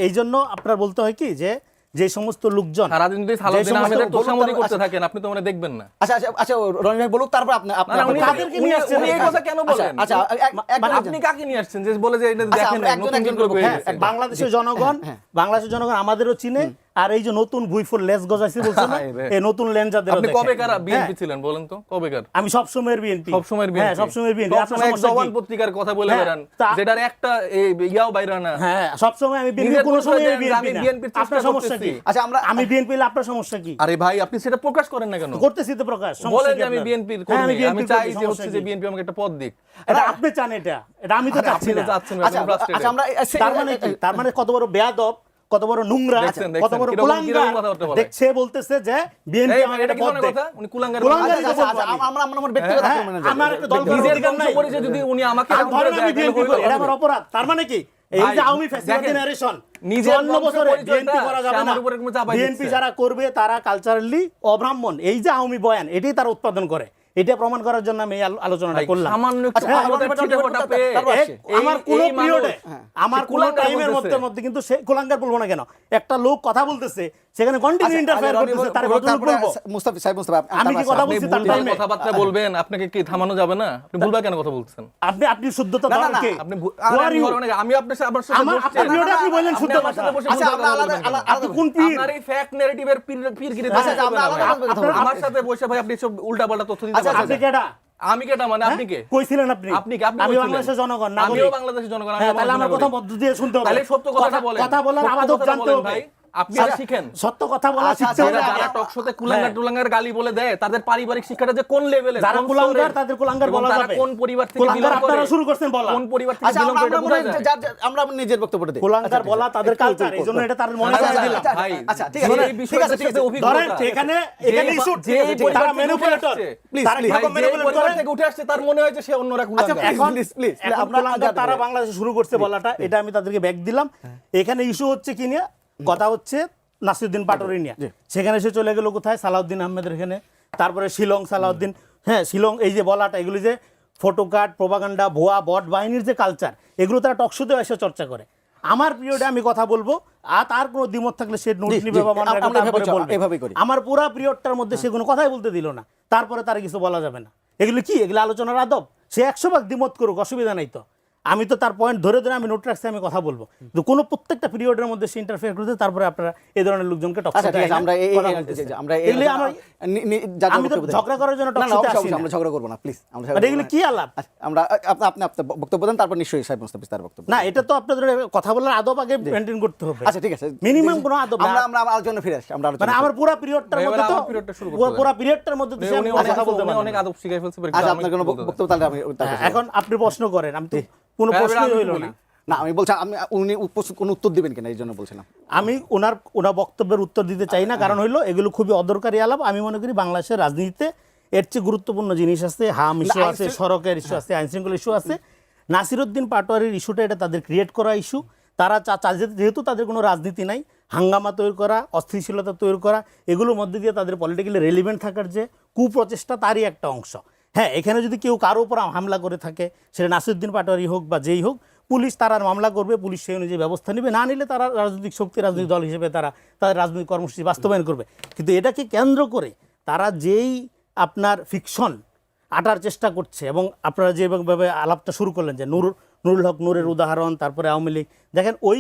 Speaker 4: এইজন্য আপনার বলতে হয় কি যে সমস্ত লোকজন
Speaker 3: সারাদিন যদি সালাউদ্দিন আহমেদের তোষামোদি করতে থাকেন, আপনি তো মানে দেখবেন না।
Speaker 2: আচ্ছা রনি ভাই বলুক, তারপর আপনি
Speaker 4: কাদেরকে নিয়ে আসছেন?
Speaker 3: উনি এই কথা কেন বলেন?
Speaker 2: আচ্ছা
Speaker 3: আপনি কাকে নিয়ে আসছেন যে বলে যে এটা দেখেন নতুন করে হয়ে গেছে?
Speaker 4: বাংলাদেশের জনগণ আমাদেরও চিনে। আর এই যে নতুন ভুইফুল লেজ গজাইছে বলছেন না, এই নতুন লেঞ্জাদের
Speaker 3: আপনি কবেকার বিএনপি ছিলেন বলেন তো? কবেকার?
Speaker 4: আমি সব সময়ের বিএনপি,
Speaker 3: হ্যাঁ
Speaker 4: সব সময়ের বিএনপি।
Speaker 3: আপনার এক জওয়ান পত্রিকার কথা বলে বেরান, যেটার একটা ইয়াও বাইরা না।
Speaker 4: হ্যাঁ সব সময় আমি বিএনপি, কোন সময় বিএনপি। আপনার সমস্যা কি?
Speaker 2: আচ্ছা
Speaker 4: আমি বিএনপি, আপনার সমস্যা কি?
Speaker 3: আরে ভাই আপনি সেটা প্রকাশ করেন না কেন?
Speaker 4: করতেছি তো প্রকাশ।
Speaker 3: বলেন যে আমি বিএনপির কর্মী, আমি চাই যে হচ্ছে যে বিএনপি আমাকে একটা পদ দিক।
Speaker 4: এটা আপনি চান, এটা আমি তো চাচ্ছি না।
Speaker 2: আচ্ছা আমরা
Speaker 4: তার মানে কত বড় বেয়াদব, কত বড় নোংরা, কত বড় কুলাঙ্গার দেখছে, বলতেছে যে বিএনপি আমাকে এটা পদ দেয়।
Speaker 3: উনি কুলাঙ্গার।
Speaker 2: আমার ব্যক্তিগত
Speaker 4: আমার একটা দল
Speaker 3: নিজের কাম করে যদি উনি আমাকে
Speaker 4: ধরেন আমি বিএনপি করি, এটা আমার অপরাধ। তার মানে কি এই
Speaker 3: ভাই,
Speaker 4: যে আওয়ামী ফ্যাসিবাদী
Speaker 3: দেখেন,
Speaker 4: ন্যারেশন
Speaker 3: নিজের
Speaker 4: 54 বছরে
Speaker 3: বংশ
Speaker 4: বিএনপি
Speaker 3: পরিচয়টা
Speaker 4: করা যাবে
Speaker 3: সে
Speaker 4: না,
Speaker 3: আমার উপরে কোনো চাপাই
Speaker 4: বিএনপি
Speaker 3: দিচ্ছে।
Speaker 4: যারা করবে তারা কালচারালি অব্রাহ্মণ, এই যে আওয়ামী বয়ান এটাই তারা উৎপাদন করে, এটা প্রমাণ করার জন্য আমি এই আলোচনাটা
Speaker 3: ভাই,
Speaker 4: করলাম।
Speaker 3: সামান্য একটু
Speaker 2: আচ্ছা,
Speaker 3: ক্ষমতার
Speaker 2: তারপর
Speaker 3: ছিটেফোঁটা পেয়ে
Speaker 4: আমার কোন
Speaker 3: এই
Speaker 4: পিরিয়ডে
Speaker 3: মানুষ,
Speaker 4: আমার
Speaker 3: সে
Speaker 4: কোন
Speaker 3: কুলাঙ্গার
Speaker 4: টাইমের
Speaker 3: বলতেছে।
Speaker 4: মধ্যে কিন্তু সে কুলাঙ্গার বলবো না কেন, একটা লোক কথা বলতেছে সেখানে কন্টিনিউ ইন্টারফেয়ার করতেছে, তার কথা বলবো
Speaker 2: মুস্তাফিজ সাহেব, মুস্তাফা,
Speaker 4: আমি কি কথা
Speaker 3: আপনি
Speaker 4: বলছি তার
Speaker 3: ভুলভাল
Speaker 4: টাইমে?
Speaker 3: কথাবার্তা বলবেন, আপনাকে কি থামানো যাবে না? আপনি ভুলভাল কেন কথা বলছেন?
Speaker 4: আপনি শুদ্ধতা
Speaker 2: না, না,
Speaker 4: ধরেন
Speaker 2: না,
Speaker 4: কে?
Speaker 3: আপনি
Speaker 4: Who are you?
Speaker 3: আমি আপনার সাথে আমার সাথে
Speaker 4: আমার
Speaker 3: বসছি।
Speaker 4: আপনার ভিডিওটা আপনি বললেন
Speaker 3: আপনি
Speaker 4: শুদ্ধ
Speaker 3: আমার সাথে
Speaker 4: কথা।
Speaker 3: বসে
Speaker 2: আচ্ছা,
Speaker 3: ভুল কথা
Speaker 2: আমরা
Speaker 3: বলবেন কেন?
Speaker 4: আপনি কোন পীর?
Speaker 3: আপনার এই ফ্যাক্ট নারেটিভের পীরগিরি
Speaker 2: আচ্ছা,
Speaker 3: দেখাতে হবে
Speaker 2: আমরা
Speaker 3: না
Speaker 2: আলাদা
Speaker 3: ভাই।
Speaker 2: আলাদা কথা বলবো।
Speaker 3: আমার সাথে বসে ভাই আপনি সব উল্টাপাল্টা তথ্য দিতে
Speaker 2: আচ্ছা,
Speaker 3: পারবেন
Speaker 4: আপনি
Speaker 3: না।
Speaker 4: কেডা?
Speaker 3: আমি কেটা মানে আপনি কে?
Speaker 4: কইছিলেন আপনি?
Speaker 3: আপনি কে? আপনি
Speaker 4: আমি
Speaker 3: কইছিলেন?
Speaker 4: বাংলাদেশের জনগণ, না
Speaker 3: আমিও বাংলাদেশের জনগণ,
Speaker 4: হ্যাঁ,
Speaker 3: আমিও
Speaker 4: তাহলে আমার কথা
Speaker 3: বাংলাদেশের
Speaker 4: মধ্য দিয়ে শুনতে হবে।
Speaker 3: তাহলে সত্য কথাটা বলেন।
Speaker 4: কথা বলার
Speaker 3: সত্য
Speaker 4: আবাদত
Speaker 3: কথাটা
Speaker 4: জানতে
Speaker 3: বলেন
Speaker 4: হবে
Speaker 3: ভাই। আপনি
Speaker 4: আচ্ছা,
Speaker 3: শিখেন।
Speaker 4: সত্য কথা বলা
Speaker 2: আচ্ছা,
Speaker 4: শিখতে হবে।
Speaker 3: যারা টক শোতে কুলাঙ্গার টুলাঙ্গার গালি বলে দেয় তাদের পারিবারিক শিক্ষাটা যে কোন লেভেলের,
Speaker 4: যারা
Speaker 3: কোন
Speaker 4: কুলাঙ্গার
Speaker 3: স্তরের,
Speaker 4: তাদের কুলাঙ্গার
Speaker 3: এবং
Speaker 4: বলা
Speaker 3: তারা
Speaker 4: যাবে।
Speaker 3: কোন পরিবার থেকে
Speaker 4: কুলাঙ্গার
Speaker 3: বিলং করে,
Speaker 4: আপনারা শুরু করছেন বলা।
Speaker 3: কোন পরিবার থেকে
Speaker 2: আচ্ছা,
Speaker 3: বিলং করে
Speaker 2: আমরা
Speaker 3: এটা বোঝা
Speaker 2: মনে হয়
Speaker 3: যায়।
Speaker 2: আমরা নিজের বক্তব্যটা দিই।
Speaker 4: কুলাঙ্গার বলা তাদের কালচার, এই জন্য এটা তার মনে
Speaker 2: আচ্ছা,
Speaker 4: করে
Speaker 2: আচ্ছা,
Speaker 4: দিলাম।
Speaker 2: আচ্ছা,
Speaker 3: ভাই,
Speaker 2: আচ্ছা, ঠিক আছে,
Speaker 3: যে
Speaker 2: ঠিক
Speaker 3: বিষয়টার
Speaker 2: আছে, ঠিক
Speaker 3: সাথে
Speaker 2: আছে।
Speaker 3: অভিজ্ঞতা,
Speaker 4: ধরেন এখানে ইস্যু
Speaker 3: যে
Speaker 4: তারা
Speaker 3: পরিবার থেকে উঠে
Speaker 4: ম্যানিপুলেটর,
Speaker 3: আসছে,
Speaker 4: তারা
Speaker 3: ভাই,
Speaker 4: কিরকম
Speaker 3: যে
Speaker 4: ম্যানিপুলেট
Speaker 3: পরিবার
Speaker 4: করে?
Speaker 3: থেকে উঠে আসছে তার মনে হয় যে সে অন্যরা
Speaker 2: আচ্ছা,
Speaker 3: কুলাঙ্গার।
Speaker 4: এখন
Speaker 2: প্লিজ
Speaker 4: এখন কুলাঙ্গার তারা বাংলাদেশে শুরু করছে বলাটা, এটা আমি তাদেরকে ব্যাক দিলাম। এখানে ইস্যু হচ্ছে কি নিয়ে কথা হচ্ছে, নাসিরউদ্দিন পাটোয়ারি নিয়ে। সেখানে সে চলে গেল কোথায়? সালাউদ্দিন আহমেদের এখানে, তারপরে শিলং সালাউদ্দিন, হ্যাঁ শিলং, এই যে বলাটা, এগুলি যে ফটো কার্ড, প্রোপাগান্ডা, ভুয়া বট বাহিনীর যে কালচার, এগুলো তারা টকশোতে এসে চর্চা করে। আমার পিরিয়ডে আমি কথা বলবো, আর তার কোনো দ্বিমত থাকলে সে নোট
Speaker 2: জি,
Speaker 4: নিবে
Speaker 2: জি,
Speaker 4: বা মনে রাখবে,
Speaker 2: আমরা
Speaker 4: তারপরে
Speaker 2: এভাবেই
Speaker 4: বলবে।
Speaker 2: এভাবেই করি।
Speaker 4: আমার পুরা পিরিয়ডটার মধ্যে সে কোনো কথাই বলতে দিল না, তারপরে তার কিছু বলা যাবে না। এগুলো কি? এগুলো আলোচনার আদব? সে 100 ভাগ দ্বিমত করুক, অসুবিধা নাই তো। আমি তো তার পয়েন্ট ধরে ধরে আমি নোট রাখছি, আমি কথা বলবো। কিন্তু কোনো প্রত্যেকটা পিরিয়ডের মধ্যে সে ইন্টারফেয়ার করতে, তারপরে আপনারা এই ধরনের লোকজনকে টক
Speaker 2: আচ্ছা, ঠিক আছে, আমরা
Speaker 4: আমি তো ঝগড়া করার জন্য টক শোতে আসি না।
Speaker 2: আমরা ঝগড়া করব না, প্লিজ। আমরা
Speaker 4: বাট এগুলো কি আলাপ?
Speaker 2: আমরা আপনি আপনার বক্তব্য দেন, তারপর নিশ্চয়ই সাহেব মুস্তাফিজ তার বক্তব্য।
Speaker 4: না, এটা তো আপনাদের কথা বলার আদব আগে মেনটেন করতে হবে।
Speaker 2: আচ্ছা, ঠিক আছে,
Speaker 4: মিনিমাম কোনো আদব না।
Speaker 2: আমরা আলোচনা ফিরে আসি, আমরা
Speaker 4: মানে
Speaker 2: আলোচনা
Speaker 4: আমার পুরো পিরিয়ডটার
Speaker 3: এবার
Speaker 4: মধ্যে তো
Speaker 3: আমার periodটা শুরু করতে
Speaker 4: পুরো পিরিয়ডটার মধ্যে তো সে
Speaker 3: উনি
Speaker 4: কথা বলতে পারে
Speaker 3: অনেক
Speaker 4: না।
Speaker 3: আদব শিখাই ফেলছে, কিন্তু
Speaker 2: আচ্ছা,
Speaker 3: আমি
Speaker 2: আপনার কোনো
Speaker 3: বলতে চাই।
Speaker 2: বক্তব্য তাহলে আমি তার কাছে
Speaker 4: এখন আপনি প্রশ্ন করেন, আমি তো কোনো
Speaker 3: হ্যাঁ,
Speaker 4: প্রশ্নই
Speaker 3: আমি
Speaker 4: হইল
Speaker 3: বলি।
Speaker 4: না।
Speaker 2: না, আমি বলছি উনি কোনো উত্তর দিবেন কিনা এই জন্য বলছিলাম।
Speaker 4: আমি ওনার বক্তব্যের উত্তর দিতে চাই না, কারণ হইলো এগুলো খুবই অদরকারি আলাপ। আমি মনে করি বাংলাদেশের রাজনীতিতে এর চেয়ে গুরুত্বপূর্ণ জিনিস আছে, হাম ইস্যু আছে, সড়কের ইস্যু আছে, আইন শৃঙ্খলা ইস্যু আছে। নাসিরউদ্দিন পাটোয়ারির ইস্যুটা এটা তাদের ক্রিয়েট করা ইস্যু। তারা যেহেতু তাদের কোনো রাজনীতি নাই, হাঙ্গামা তৈরি করা, অস্থিতিশীলতা তৈরি করা, এগুলোর মধ্যে দিয়ে তাদের পলিটিক্যালি রেলিভেন্ট থাকার যে কুপ্রচেষ্টা, তারই একটা অংশ। হ্যাঁ, এখানে যদি কেউ কারো উপর হামলা করে থাকে, সেটা নাসিরউদ্দিন পাটোয়ারি হোক বা যেই হোক, পুলিশ তারা মামলা করবে, পুলিশ সেই অনুযায়ী ব্যবস্থা নেবে। না নিলে তারা রাজনৈতিক শক্তি, রাজনৈতিক দল হিসেবে তারা তাদের রাজনৈতিক কর্মসূচি বাস্তবায়ন করবে। কিন্তু এটাকে কেন্দ্র করে তারা যেই আপনার ফিকশন আটার চেষ্টা করছে, এবং আপনারা যেভাবে আলাপটা শুরু করলেন যে নুরুল হক নূরের উদাহরণ, তারপরে আওয়ামী লীগ, দেখেন ওই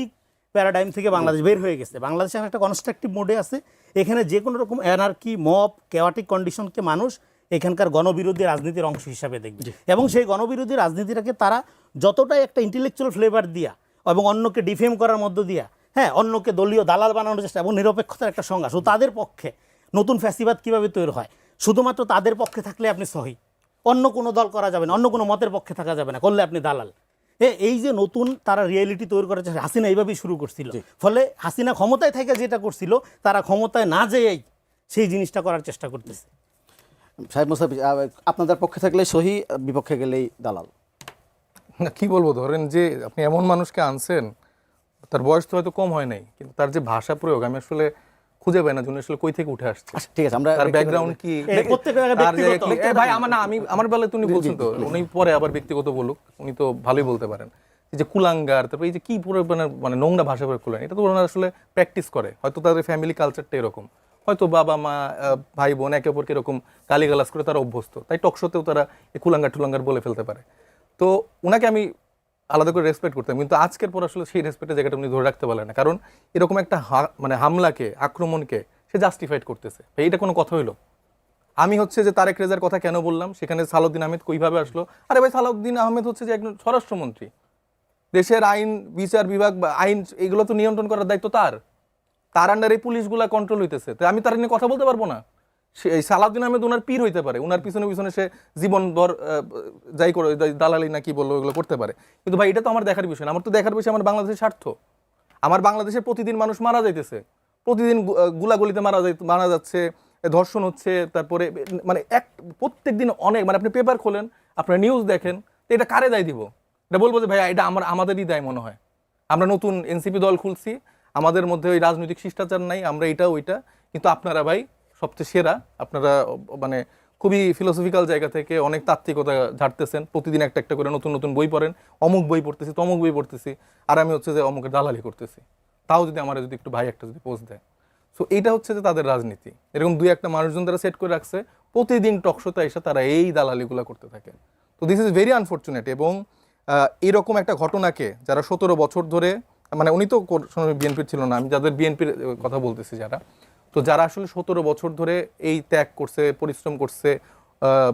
Speaker 4: প্যারাডাইম থেকে বাংলাদেশ বের হয়ে গেছে। বাংলাদেশ এখন একটা কনস্ট্রাকটিভ মোডে আছে। এখানে যে কোনো রকম অ্যানার্কি, মব, কেওয়াটিক কন্ডিশনকে মানুষ এখানকার গণবিরোধী রাজনীতির অংশ হিসাবে দেখবে, এবং সেই গণবিরোধী রাজনীতিটাকে তারা যতটাই একটা ইন্টেলেকচুয়াল ফ্লেভার দিয়া এবং অন্যকে ডিফেম করার মধ্য দিয়া, হ্যাঁ, অন্যকে দলীয় দালাল বানানোর চেষ্টা এবং নিরপেক্ষতার একটা সংজ্ঞা, শুধু তাদের পক্ষে নতুন ফ্যাসিবাদ কীভাবে তৈরি হয়, শুধুমাত্র তাদের পক্ষে থাকলে আপনি সহি, অন্য কোনো দল করা যাবে না, অন্য কোনো মতের পক্ষে থাকা যাবে না, করলে আপনি দালাল। এই যে নতুন তারা রিয়েলিটি তৈরি করার চেষ্টা, হাসিনা এইভাবেই শুরু করছিল। ফলে হাসিনা ক্ষমতায় থেকে যেটা করছিল, তারা ক্ষমতায় না যেয়েই সেই জিনিসটা করার চেষ্টা করতেছে।
Speaker 2: সাহেব মুস্তাফিজ, আপনাদের পক্ষে থাকলে সহি, বিপক্ষে গেলেই দালাল।
Speaker 3: না, কি বলবো, ধরেন যে আপনি এমন মানুষকে আনছেন, তার বয়স তো হয়তো কম হয় নাই, কিন্তু তার যে ভাষা প্রয়োগ আমি আসলে খুঁজে পাই না, উনি আসলে কই থেকে উঠে আসছে,
Speaker 2: আচ্ছা, ঠিক আছে, আমরা
Speaker 3: তার ব্যাকগ্রাউন্ড কি, তার যে ভাই আমার বেলায় তুমি বলছেন তো, উনি পরে আবার ব্যক্তিগত বলুক, উনি তো ভালোই বলতে পারেন। এই যে কুলাঙ্গার, তারপরে এই যে কি পুরো মানে নোংরা ভাষা প্রয়োগ করলেন, এটা তো ওনারা আসলে প্র্যাকটিস করে, হয়তো তাদের ফ্যামিলি কালচারটা এরকম, হয়তো বাবা মা ভাই বোন একে অপরকে এরকম গালিগালাজ করে তারা অভ্যস্ত, তাই টকশোতেও তারা এই কুলাঙ্গার টুলাঙ্গার বলে ফেলতে পারে। তো ওনাকে আমি আলাদা করে রেসপেক্ট করতাম, কিন্তু আজকের পর আসলে সেই রেসপেক্টের জায়গাটা উনি ধরে রাখতে পারলেন না, কারণ এরকম একটা মানে হামলাকে, আক্রমণকে সে জাস্টিফাইড করতেছে। এইটা কোনো কথা হইলো? আমি হচ্ছে যে তারেক রেজার কথা কেন বললাম, সেখানে সালাউদ্দিন আহমেদ কইভাবে আসলো? আরে ভাই, সালাউদ্দিন আহমেদ হচ্ছে যে একজন স্বরাষ্ট্রমন্ত্রী, দেশের আইন বিচার বিভাগ বা আইন এগুলো তো নিয়ন্ত্রণ করার দায়িত্ব তার আন্ডারে পুলিশগুলা কন্ট্রোল হইতেছে, তো আমি তার নিয়ে কথা বলতে পারবো না? এই সালাউদ্দিন আহমেদ ওনার পীর হইতে পারে, ওনার পিছনে পিছনে সে জীবনভর যাই করে দালালি না কি বললো এগুলো করতে পারে, কিন্তু ভাই এটা তো আমার দেখার বিষয় না। আমার তো দেখার বিষয় আমার বাংলাদেশের স্বার্থ। আমার বাংলাদেশে প্রতিদিন মানুষ মারা যাইতেছে, প্রতিদিন গুলাগুলিতে মারা যাচ্ছে, ধর্ষণ হচ্ছে, তারপরে মানে প্রত্যেক দিন অনেক, মানে আপনি পেপার খোলেন, আপনার নিউজ দেখেন, তো এটা কারে দায় দিব? এটা বলবো যে ভাই এটা আমাদেরই দায় মনে হয়। আমরা নতুন এনসিপি দল খুলছি, আমাদের মধ্যে ওই রাজনৈতিক শিষ্টাচার নাই, আমরা এটা ওইটা, কিন্তু আপনারা ভাই সবচেয়ে সেরা, আপনারা মানে খুবই ফিলোসফিক্যাল জায়গা থেকে অনেক তাত্ত্বিকতা ঝাড়তেছেন, প্রতিদিন একটা একটা করে নতুন নতুন বই পড়েন, অমুক বই পড়তেছি তমুক বই পড়তেছি, আর আমি হচ্ছে যে অমুকের দালালি করতেছি, তাও যদি আমার যদি একটু ভাই একটা যদি পোস্ট দেয়। সো এইটা হচ্ছে যে তাদের রাজনীতি। এরকম দুই একটা মানুষজন তারা সেট করে রাখছে, প্রতিদিন টকশোতে এসে তারা এই দালালিগুলো করতে থাকে। তো দিস ইজ ভেরি আনফর্চুনেট। এবং এরকম একটা ঘটনাকে যারা 17 বছর ধরে, মানে উনি তো বিএনপির ছিল না, আমি যাদের বিএনপির কথা বলতেছি যারা, তো যারা আসলে 17 বছর ধরে এই ত্যাগ করছে, পরিশ্রম করছে,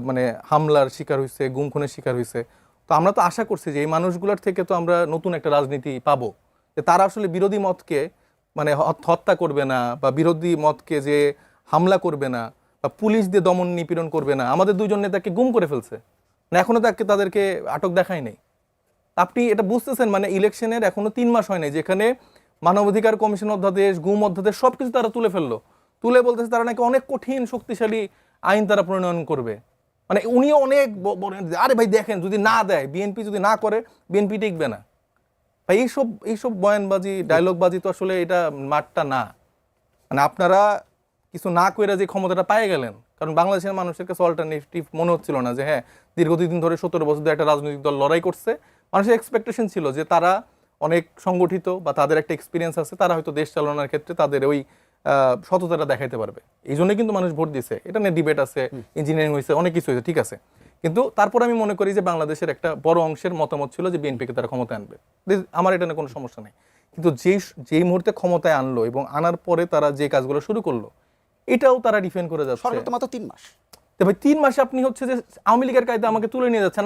Speaker 3: মানে হামলার শিকার হয়েছে, গুম খুনের শিকার হয়েছে, তো আমরা তো আশা করছি যে এই মানুষগুলোর থেকে তো আমরা নতুন একটা রাজনীতি পাবো, যে তারা আসলে বিরোধী মতকে মানে হত্যা করবে না, বা বিরোধী মতকে যে হামলা করবে না, বা পুলিশ দিয়ে দমন নিপীড়ন করবে না। আমাদের দুইজন নেতাকে গুম করে ফেলছে, না এখনো তাদেরকে আটক দেখায় নেই। আপনি এটা বুঝতেছেন, মানে ইলেকশনের এখনো 3 মাস হয় নাই, যেখানে মানবাধিকার কমিশন অধ্যাদেশ, গুম অধ্যাদেশ সবকিছু তারা তুলে ফেললো, তুলে বলতেছে তারা নাকি অনেক কঠিন শক্তিশালী আইন তারা প্রণয়ন করবে। মানে উনিও অনেক বলেন, আরে ভাই দেখেন যদি না দেয়, বিএনপি যদি না করে, বিএনপি টিকবে না। ভাই এইসব বয়ানবাজি, ডায়লগবাজি তো আসলে এটা মাঠটা না। মানে আপনারা কিছু না কইরা যে ক্ষমতাটা পেয়ে গেলেন, কারণ বাংলাদেশের মানুষের কাছে অল্টারনেটিভ মনে হচ্ছিল না যে হ্যাঁ দীর্ঘদিন ধরে 17 বছর ধরে একটা রাজনৈতিক দল লড়াই করছে, মানুষের এক্সপেকটেশন ছিল যে তারা অনেক সংগঠিত বা তাদের একটা এক্সপিরিয়েন্স আছে, তারা হয়তো দেশ চালানোর ক্ষেত্রে তাদের ওই সততাটা দেখাইতে পারবে। এই জন্যই কিন্তু মানুষ ভোট দিছে। এটা নিয়ে ডিবেট আছে, ইঞ্জিনিয়ারিং হয়েছে, অনেক কিছু হয়েছে, ঠিক আছে, কিন্তু তারপর আমি মনে করি যে বাংলাদেশের একটা বড় অংশের মতামত ছিল যে বিএনপিকে তারা ক্ষমতায় আনবে, আমার এটা নিয়ে কোনো সমস্যা নেই। কিন্তু যেই মুহূর্তে ক্ষমতায় আনলো এবং আনার পরে তারা যে কাজগুলো শুরু করলো, এটাও তারা ডিফেন্ড করে যাচ্ছে।
Speaker 2: সর্বোচ্চ মাত্র 3 মাস।
Speaker 3: তো ভাই 3 মাসে আপনি হচ্ছে যে আওয়ামী লীগের কায়দা আমাকে তুলে নিয়ে যাচ্ছেন।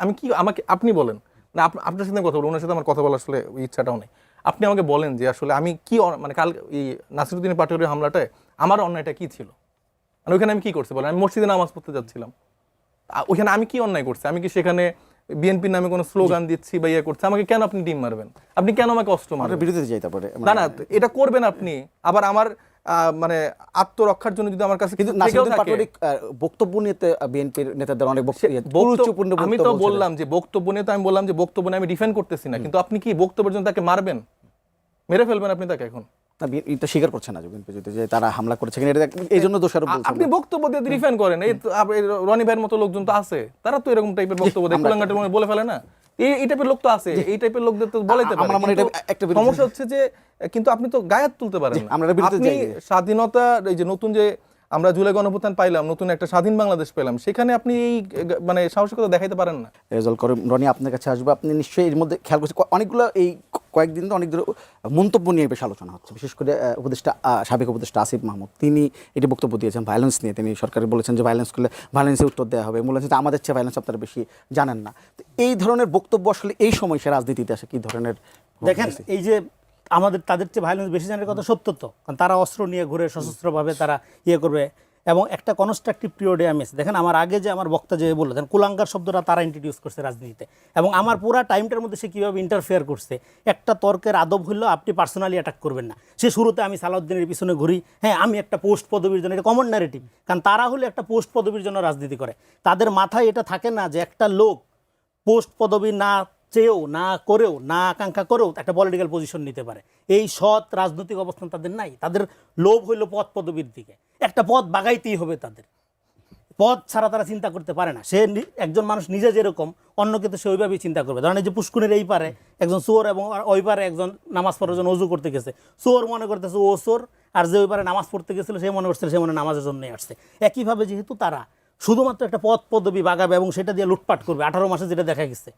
Speaker 3: আমি কি আমাকে আপনি বলেন না, আপনার সাথে কথা বলবো, ওনার সাথে আমার কথা বলার আসলে ওই ইচ্ছাটাও নেই। আপনি আমাকে বলেন যে আসলে আমি কি মানে কাল এই নাসিরুদ্দিন পাটোয়ারির হামলাটায় আমার অন্যায়টা কি ছিল, মানে ওইখানে আমি কি করছি বলেন? আমি মসজিদে নামাজ পড়তে যাচ্ছিলাম, ওইখানে আমি কি অন্যায় করছি? আমি কি সেখানে বিএনপির নামে কোনো স্লোগান দিচ্ছি বা ইয়ে করছি? আমাকে কেন আপনি ডিম মারবেন? আপনি কেন আমাকে অস্ত্র মারবেন?
Speaker 2: বিরোধীতে যাইতে পারে
Speaker 3: না না, এটা করবেন আপনি। আবার আমার মানে আত্মরক্ষার জন্য যদি আমার কাছে
Speaker 2: কিন্তু নাসিরুদ্দিন পাটোয়ারি বক্তব্য নিতে বিএনপির নেতাদের অনেক গুরুত্বপূর্ণ
Speaker 3: আমি তো বললাম যে বক্তব্য নিয়ে, তো আমি বললাম যে বক্তব্য নিয়ে আমি ডিফেন্ড করতেছি না, কিন্তু আপনি কি বক্তব্যের জন্য তাকে মারবেন, মেরে ফেলবেন আপনি তাকে? এখন
Speaker 2: এটা স্বীকার করছে না বিএনপি যে তারা হামলা করেছে, এই জন্য দোষারোপ বলছেন।
Speaker 3: আপনি বক্তব্য দিয়ে ডিফেন্ড করেন। এই রনি ভাইয়ের মতো লোকজন তো আছে, তারা তো এরকম টাইপের বক্তব্য দেয়, কুলাঙ্গাটের মনে বলে ফেলে না। এই টাইপের লোক তো আছে, এই টাইপের লোকদের তো বলাইতে পারে। সমস্যা হচ্ছে যে কিন্তু আপনি তো গায়ে তুলতে পারেন না। আপনি স্বাধীনতা, এই যে নতুন যে আমরা জুলাই গণঅভ্যুত্থান পাইলাম, নতুন একটা স্বাধীন বাংলাদেশ পেলাম, সেখানে আপনি এই মানে সাহসিকতা দেখাইতে পারেন না।
Speaker 2: রেজাল্ট করে রনি আপনার কাছে আসবে, আপনি নিশ্চয়ই এর মধ্যে খেয়াল করছেন অনেকগুলো এই কয়েকদিন তো অনেকগুলো মন্তব্য নিয়ে বেশ আলোচনা হচ্ছে, বিশেষ করে সাবেক উপদেষ্টা আসিফ মাহমুদ, তিনি এটি বক্তব্য দিয়েছেন ভায়োলেন্স নিয়ে। তিনি সরকারে বলেছেন যে ভায়োলেন্স করলে ভায়োলেন্সের উত্তর দেওয়া হবে, বলেছেন যে আমাদের চেয়ে ভায়োলেন্স আপনারা বেশি জানেন না। তো এই ধরনের বক্তব্য আসলে এই সময় সে রাজনীতিতে আসে কি ধরনের?
Speaker 4: দেখেন, এই যে তাদের চেয়ে ভায়োলেন্স বেশি জানার কথা সত্য তো, কারণ তারা অস্ত্র নিয়ে ঘুরে সশস্ত্রভাবে তারা ইয়ে করবে। এবং একটা কনস্ট্রাকটিভ পিরিয়ডে আমি আছি। দেখেন আমার আগে যে আমার বক্তা যে বললেন কুলাঙ্গার শব্দটা তারা ইন্ট্রোডিউস করছে রাজনীতিতে, এবং আমার পুরা টাইমটার মধ্যে সে কীভাবে ইন্টারফেয়ার করছে। একটা তর্কের আদব হইলেও আপনি পার্সোনালি অ্যাটাক করবেন না। সে শুরুতে আমি সালাউদ্দিনের পিছনে ঘুরি, হ্যাঁ আমি একটা পোস্ট পদবীর জন্য, এটা কমন ন্যারেটিভ, কারণ তারা হলে একটা পোস্ট পদবীর জন্য রাজনীতি করে। তাদের মাথায় এটা থাকে না যে একটা লোক পোস্ট পদবী না চেয়েও, না করেও, না আকাঙ্ক্ষা করেও একটা পলিটিক্যাল পজিশন নিতে পারে। এই সৎ রাজনৈতিক অবস্থান তাদের নাই। তাদের লোভ হইল পদ পদবীর দিকে, একটা পদ বাগাইতেই হবে তাদের, পদ ছাড়া তারা চিন্তা করতে পারে না। সে একজন মানুষ নিজে যেরকম, অন্যকে তো সে ওইভাবেই চিন্তা করবে। ধরেন এই যে পুষ্কুনের এই পারে একজন চোর এবং ওই পারে একজন নামাজ পড়ার জন্য অজু করতে গেছে, চোর মনে করতেছে ও চোর, আর যে ওই পারে নামাজ পড়তে গেছিল সে মনে করছিল সে মনে নামাজের জন্যই আসছে। একইভাবে যেহেতু তারা শুধুমাত্র একটা পদ পদবী বাগাবে এবং সেটা দিয়ে লুটপাট করবে, 18 মাসে যেটা দেখা গেছে,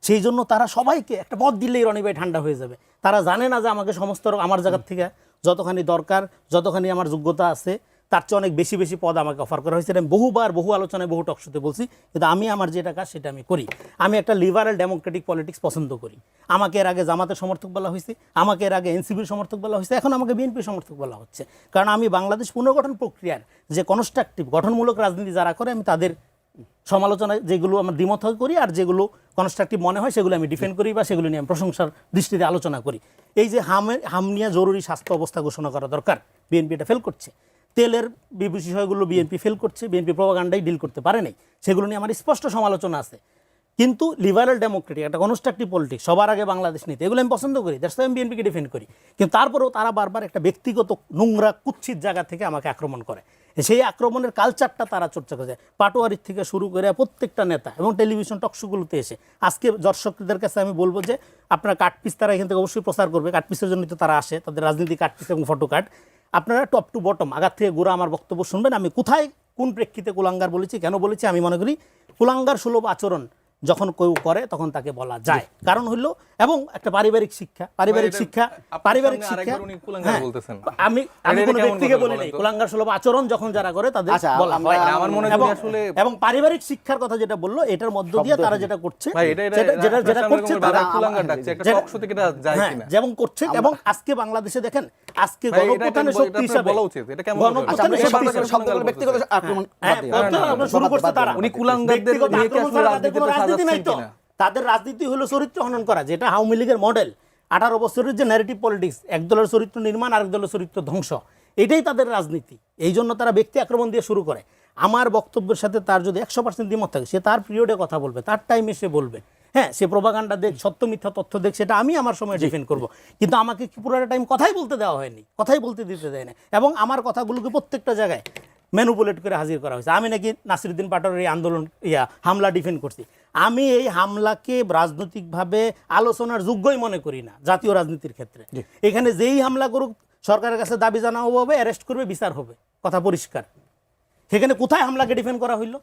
Speaker 4: সেই জন্য তারা সবাইকে একটা পদ দিলেই রনি ভাই ঠান্ডা হয়ে যাবে। তারা জানে না যে আমাকে সমস্ত আমার জায়গার থেকে যতখানি দরকার, যতখানি আমার যোগ্যতা আছে, তার চেয়ে অনেক বেশি বেশি পদ আমাকে অফার করা হয়েছে। আমি বহুবার বহু আলোচনায় বহু টকশোতে বলছি, কিন্তু আমি আমার যেটা কাজ সেটা আমি করি। আমি একটা লিবারাল ডেমোক্রেটিক পলিটিক্স পছন্দ করি। আমাকে এর আগে জামাতের সমর্থক বলা হয়েছে, আমাকে এর আগে এনসিপির সমর্থক বলা হয়েছে, এখন আমাকে বিএনপির সমর্থক বলা হচ্ছে। কারণ আমি বাংলাদেশ পুনর্গঠন প্রক্রিয়ার যে কনস্ট্রাকটিভ গঠনমূলক রাজনীতি যারা করে, আমি তাদের সমালোচনায় যেগুলো আমার দ্বিমত করি, আর যেগুলো কনস্ট্রাকটিভ মনে হয় সেগুলো আমি ডিফেন্ড করি বা সেগুলো নিয়ে আমি প্রশংসার দৃষ্টিতে আলোচনা করি। এই যে হাম নিয়ে জরুরি স্বাস্থ্য অবস্থা ঘোষণা করা দরকার, বিএনপি এটা ফেল করছে। তেলের বিষয়গুলো বিএনপি ফেল করছে, বিএনপি প্রপাগান্ডাই ডিল করতে পারে নাই, সেগুলো নিয়ে আমার স্পষ্ট সমালোচনা আছে। কিন্তু লিবারাল ডেমোক্রেটিক একটা কনস্ট্রাকটিভ পলিটিক্স সবার আগে বাংলাদেশ নিতে, এগুলো আমি পছন্দ করি, দ্যাটস আমি বিএনপিকে ডিফেন্ড করি। কিন্তু তারপরেও তারা বারবার একটা ব্যক্তিগত নোংরা কুৎসিত জায়গা থেকে আমাকে আক্রমণ করে। সেই আক্রমণের কালচারটা তারা চর্চা করে যায়, পাটোয়ারির থেকে শুরু করে প্রত্যেকটা নেতা এবং টেলিভিশন টকশোগুলোতে এসে। আজকে দর্শকদের কাছে আমি বলবো যে আপনারা কাটপিস তারা এখান থেকে অবশ্যই প্রচার করবে, কাটপিসের জন্য তো তারা আসে, তাদের রাজনীতি কাটপিস এবং ফটো কাট। আপনারা টপ টু বটম আগার থেকে গোড়া আমার বক্তব্য শুনবেন, আমি কোথায় কোন প্রেক্ষিতে কুলাঙ্গার বলেছি, কেন বলেছি। আমি মনে করি কুলাঙ্গার সুলভ আচরণ যখন কেউ করে তখন তাকে বলা যায়, কারণ হলো এবং একটা পারিবারিক শিক্ষা, হ্যাঁ, আমি কোনো ব্যক্তিকে বলি নাই, কুলাঙ্গার সুলভ আচরণ যখন যারা করে তাদের বলা হয়।
Speaker 3: আমার মনে হয় আসলে
Speaker 4: এবং পারিবারিক শিক্ষার কথা যেটা বললো, এটার মধ্য দিয়ে তারা যেটা করছে, যেটা করছে যেমন করছে। এবং আজকে বাংলাদেশে দেখেন, আজকে গণপ্রধানের শক্তি হিসাবে শুরু করছে তারা, উনি কুলাঙ্গারদের রাজনীতি নাই তো, তাদের রাজনীতি হলো চরিত্র হনন করা, যেটা আওয়ামী লীগের মডেল। 18 বছরের যে ন্যারেটিভ পলিটিক্স, এক দলের চরিত্র নির্মাণ, আরেক দলের চরিত্র ধ্বংস, এটাই তাদের রাজনীতি। এই জন্য তারা ব্যক্তি আক্রমণ দিয়ে শুরু করে। আমার বক্তব্যের সাথে তার যদি 100% দ্বিমত থাকে, সে তার পিরিয়ডে কথা বলবে, তার টাইমে সে বলবে, হ্যাঁ, সে প্রোপাগান্ডা দেখ, সত্য মিথ্যা তথ্য দেখ, সেটা আমি আমার সময় ডিফেন্ড করব। কিন্তু আমাকে পুরোটা টাইম কথাই বলতে দেওয়া হয়নি, কথাই বলতে দিতে দেয় না। এবং আমার কথাগুলোকে প্রত্যেকটা জায়গায় ম্যানুপুলেট করে হাজির করা হয়েছে। আমি নাকি নাসিরউদ্দিন পাটোয়ারির এই আন্দোলন হামলা ডিফেন্ড করছি। আমি এই হামলাকে রাজনৈতিকভাবে আলোচনার যোগ্যই মনে করি না জাতীয় রাজনীতির ক্ষেত্রে। এখানে যেই হামলা করুক, সরকারের কাছে দাবি জানানো হবে, অ্যারেস্ট করবে, বিচার হবে, কথা পরিষ্কার। সেখানে কোথায় হামলাকে ডিফেন্ড করা হইল?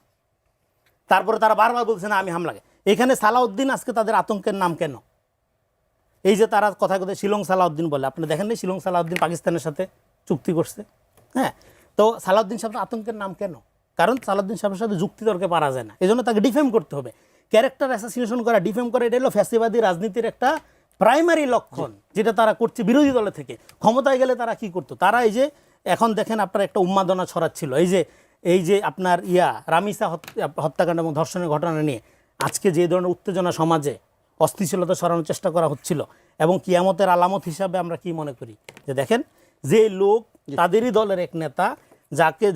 Speaker 4: তারপরে তারা বারবার বলছে না আমি হামলাকে। এখানে সালাউদ্দিন আজকে তাদের আতঙ্কের নাম কেন? এই যে তারা কথা কথা শিলং সালাউদ্দিন বলে, আপনি দেখেন না শিলং সালাউদ্দিন পাকিস্তানের সাথে চুক্তি করছে, হ্যাঁ। তো সালাউদ্দিন সাহেব আতঙ্কের নাম কেন? কারণ সালাউদ্দিন সাহেবের সাথে যুক্তি তর্কে পারা যায় না, এজন্য তাকে ডিফেম করতে হবে। ক্যারেক্টার অ্যাসাসিনেশন করা, ডিফেম করা, এটা হলো ফ্যাসিবাদী রাজনীতির একটা প্রাইমারি লক্ষণ, যেটা তারা করছে বিরোধী দলে থেকে। ক্ষমতায় গেলে তারা কি করতো? তারা এই যে এখন দেখেন আপনার একটা উন্মাদনা ছড়াচ্ছিল, এই যে আপনার রামিসা হত্যাকাণ্ড এবং ধর্ষণের ঘটনা নিয়ে আজকে যে ধরনের উত্তেজনা সমাজে, অস্থিতিশীলতা সরানোর চেষ্টা করা হচ্ছিল, এবং কিয়ামতের আলামত হিসাবে আমরা কি মনে করি যে দেখেন যে লোক, তাদেরই দলের এক নেতা,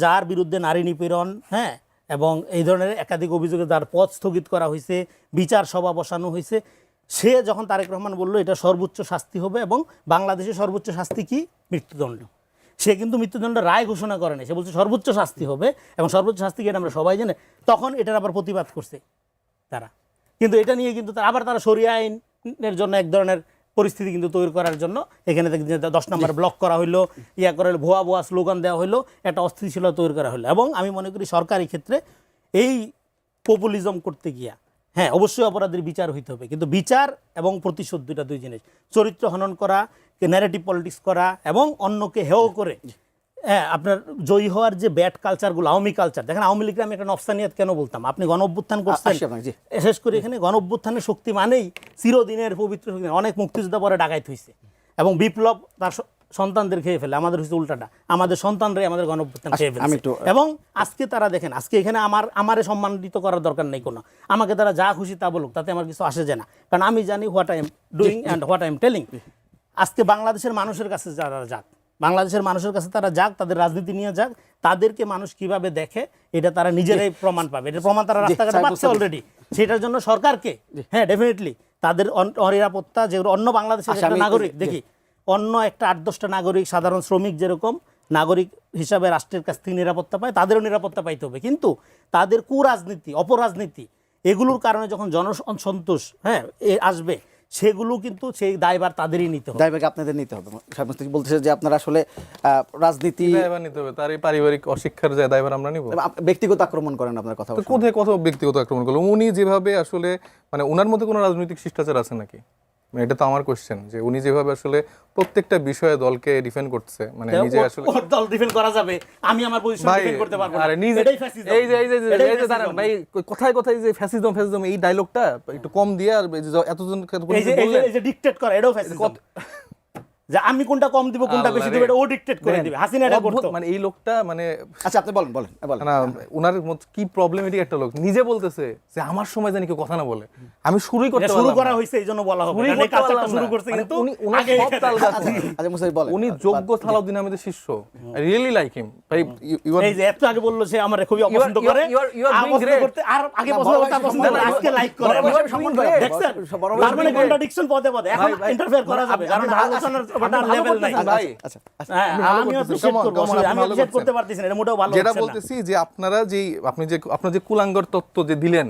Speaker 4: যার বিরুদ্ধে নারী নিপীড়ন, হ্যাঁ, এবং এই ধরনের একাধিক অভিযোগে যার পদ স্থগিত করা হয়েছে, বিচার সভা বসানো হয়েছে, সে যখন তারেক রহমান বলল এটা সর্বোচ্চ শাস্তি হবে, এবং বাংলাদেশের সর্বোচ্চ শাস্তি কি? মৃত্যুদণ্ড। সে কিন্তু মৃত্যুদণ্ডের রায় ঘোষণা করে না, সে বলছে সর্বোচ্চ শাস্তি হবে, এবং সর্বোচ্চ শাস্তি কি এটা আমরা সবাই জানি। তখন এটার আবার প্রতিবাদ করছে তারা, কিন্তু এটা নিয়ে কিন্তু তারা শরিয়া আইনের জন্য এক ধরনের পরিস্থিতি কিন্তু তৈরি করার জন্য এখানে 10 নম্বর ব্লক করা হইলো, করা হলো, ভুয়া স্লোগান দেওয়া হলো, একটা অস্থিতিশীলতা তৈরি করা হলো। এবং আমি মনে করি সরকারি ক্ষেত্রে এই পপুলিজম করতে গিয়া, হ্যাঁ, অবশ্যই অপরাধীর বিচার হইতে হবে, কিন্তু বিচার এবং প্রতিশোধ দুই জিনিস। চরিত্র হনন করা, ন্যারেটিভ পলিটিক্স করা, এবং অন্যকে হেয় করে হ্যাঁ আপনার জয়ী হওয়ার যে ব্যাড কালচারগুলো, আওয়ামী কালচার, দেখেন আওয়ামী লীগকে আমি একটা নফসানিয়াত কেন বলতাম। আপনি গণ অভ্যুত্থান করছেন, শেষ করে এখানে গণ অভ্যুত্থানের শক্তি মানেই চিরদিনের পবিত্র শক্তি। অনেক মুক্তিযোদ্ধা পরে ডাকাইত হয়েছে, এবং বিপ্লব তার সন্তানদের খেয়ে ফেলে, আমাদের হচ্ছে উল্টাটা, আমাদের সন্তানরাই আমাদের গণ অভ্যুত্থান খেয়ে ফেলে। এবং আজকে তারা দেখেন, আজকে এখানে আমারে সম্মানিত করার দরকার নেই কোনো, আমাকে তারা যা খুশি তা বলুক, তাতে আমার কিছু আসে যায় না, কারণ আমি জানি what I am doing and what I am telling. আজকে বাংলাদেশের মানুষের কাছে যারা যাক, বাংলাদেশের মানুষের কাছে তারা যাক, তাদের রাজনীতি নিয়ে যাক, তাদেরকে মানুষ কিভাবে দেখে এটা তারা নিজেরাই প্রমাণ পাবে। এটা প্রমাণ তারা রাস্তাঘাটে পাচ্ছে অলরেডি। সেটার জন্য সরকারকে, হ্যাঁ, ডেফিনেটলি তাদের অনিরাপত্তা, যেগুলো অন্য বাংলাদেশের একটা নাগরিক, দেখি অন্য একটা 8-10টা নাগরিক, সাধারণ শ্রমিক যেরকম নাগরিক হিসাবে রাষ্ট্রের কাছ থেকে নিরাপত্তা পায়, তাদেরও নিরাপত্তা পাইতে হবে। কিন্তু তাদের কুরাজনীতি, অপরাজনীতি, এগুলোর কারণে যখন জনসন্তোষ আসবে, সেগুলো কিন্তু সেই দায়ভার তাদেরই নিতে হবে।
Speaker 2: দায়ভার আপনাদের নিতে হবে। বলতেছে যে আপনারা আসলে রাজনীতি
Speaker 3: দায়ভার নিতে হবে, তার এই পারিবারিক অশিক্ষার যে দায়ভার আমরা নিব।
Speaker 2: ব্যক্তিগত আক্রমণ করেন আপনার কথা,
Speaker 3: কোথায় কত ব্যক্তিগত আক্রমণ করলো উনি যেভাবে, আসলে মানে ওনার মধ্যে কোনো রাজনৈতিক শিষ্টাচার আছে নাকি? এটা তো আমার কোশ্চেন, যে উনি যেভাবে আসলে প্রত্যেকটা বিষয়ে দলকে ডিফেন্ড করছে, মানে নিজে আসলে
Speaker 4: দল ডিফেন্ড করা যাবে, আমি আমার পজিশন ডিফেন্ড করতে পারবো না,
Speaker 3: আরে নিজে এই যে দাঁড়ান ভাই, কথায় কথায় যে ফ্যাসিজম এই ডায়লগটা একটু কম দিয়ে, আর এতজন
Speaker 4: এই যে ডিকটেট করা, এটাও ফ্যাসিজম। যে আমি কোনটা কম দিব কোনটা বেশি দিব এটা ও ডিক্টেট করে দিবে। হাসিনা এটা
Speaker 3: অদ্ভুত,
Speaker 4: করতো।
Speaker 3: মানে এই লোকটা মানে
Speaker 2: আচ্ছা আপনি বলেন বলেন বলেন।
Speaker 3: না ওনার কি প্রবলেমেটিক একটা লোক, নিজে বলতেছে যে আমার সময় জানি কেউ কথা না বলে, আমি শুরুই করতে
Speaker 4: এটা শুরু
Speaker 3: পারলাম
Speaker 4: করা
Speaker 3: না।
Speaker 4: হয়েছে এইজন্য বলা হবে,
Speaker 3: শুরুই
Speaker 4: কারণ এই
Speaker 3: করতে
Speaker 4: কাজটা
Speaker 3: পারলাম
Speaker 4: শুরু
Speaker 3: না।
Speaker 4: করছে
Speaker 3: মানে
Speaker 4: কিন্তু
Speaker 3: উনার
Speaker 4: আগে
Speaker 3: সব তাল গাছ
Speaker 2: আচ্ছা
Speaker 3: উনি।
Speaker 2: আচ্ছা মুসাফির বলেন।
Speaker 3: উনি যোগ্য সালাউদ্দিন আহমেদের শিষ্য, আই রিয়েলি লাইক হিম ভাই।
Speaker 4: এই যে একটু আগে বললো সে আমার খুবই অপছন্দ করে,
Speaker 3: you are
Speaker 4: আর
Speaker 3: doing
Speaker 4: পছন্দ
Speaker 3: great.
Speaker 4: করতে আর আগে
Speaker 2: না,
Speaker 4: পছন্দ
Speaker 2: বড়
Speaker 4: করতে আর
Speaker 2: ভাই
Speaker 4: পছন্দ
Speaker 2: সম্মান
Speaker 4: করে,
Speaker 2: করে,
Speaker 4: আজকে লাইক করে।
Speaker 2: বড় ভাই সম্মান করে।
Speaker 4: দেখছেন?
Speaker 2: বড় ভাই
Speaker 4: তার মানে
Speaker 2: সম্মান করে।
Speaker 4: কন্ট্রাডিকশন পদে পদে, এখন
Speaker 3: ভাই,
Speaker 4: ইন্টারফেয়ার করা যাবে, কারণ আলোচনার লেভেল নাই।
Speaker 3: ভাই।
Speaker 2: আচ্ছা আচ্ছা
Speaker 4: হ্যাঁ,
Speaker 3: আপনি ভালো
Speaker 4: আমি
Speaker 3: করতেছেন,
Speaker 4: অ্যাপ্রিশিয়েট
Speaker 3: come on,
Speaker 4: করব,
Speaker 3: come on, আপনি
Speaker 4: আমি
Speaker 3: ভালো
Speaker 4: অ্যাপ্রিশিয়েট
Speaker 3: করছেন।
Speaker 4: করতে পারতেছি না, এটা মোটেও ভালো
Speaker 3: যেটা
Speaker 4: হচ্ছে না।
Speaker 3: বলতেছি যে আপনারা যেই আপনার যে কুলাঙ্গার তত্ত্ব যে দিলেন,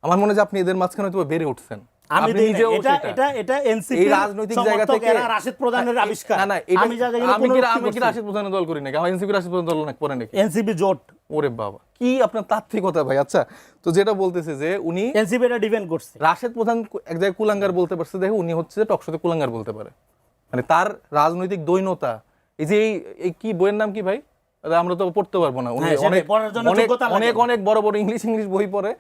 Speaker 3: আমার মনে হয় যে আপনি এদের মাঝখানে তো বেড়ে উঠছেন।
Speaker 4: আমি
Speaker 3: আপনি
Speaker 4: দেই না,
Speaker 3: নিজেও
Speaker 4: এটা
Speaker 3: সেটা।
Speaker 4: এটা এটা এনসিপি
Speaker 3: এই রাজনৈতিক জায়গা থেকে
Speaker 4: রাশেদ প্রধানের আবিষ্কার।
Speaker 3: না না এটা
Speaker 4: আমি যা জানি না
Speaker 3: আমি কি
Speaker 4: পুনরুক্তি করছি।
Speaker 3: রাশিদ প্রধানের দল করি নাকি, আমার এনসিপি রাশিদ প্রধান দল নাকি পরে নাকি?
Speaker 4: এনসিপি জোট,
Speaker 3: ওরে বাবা, কি আপনার তাত্ত্বিকতা ভাই। আচ্ছা, তো যেটা বলতেছে যে উনি
Speaker 4: এনসিপি এটা ডিফেন্ড করছে।
Speaker 3: রাশেদ প্রধান এক জায়গায় কুলাঙ্গার বলতে পারছে, দেখো উনি হচ্ছে যে টকশোতে কুলাঙ্গার বলতে পারে, মানে তার রাজনৈতিক দৈন্যতা। এই যে এই কি বইয়ের নাম কি ভাই, আমরা তো পড়তে পারবো না। উনি
Speaker 4: হ্যাঁ, সেটাই,
Speaker 3: অনেক
Speaker 4: পড়ার জন্য
Speaker 3: অনেক
Speaker 4: যোগ্যতা লাগে।
Speaker 3: অনেক অনেক বড় বড় ইংলিশ বই পড়ে,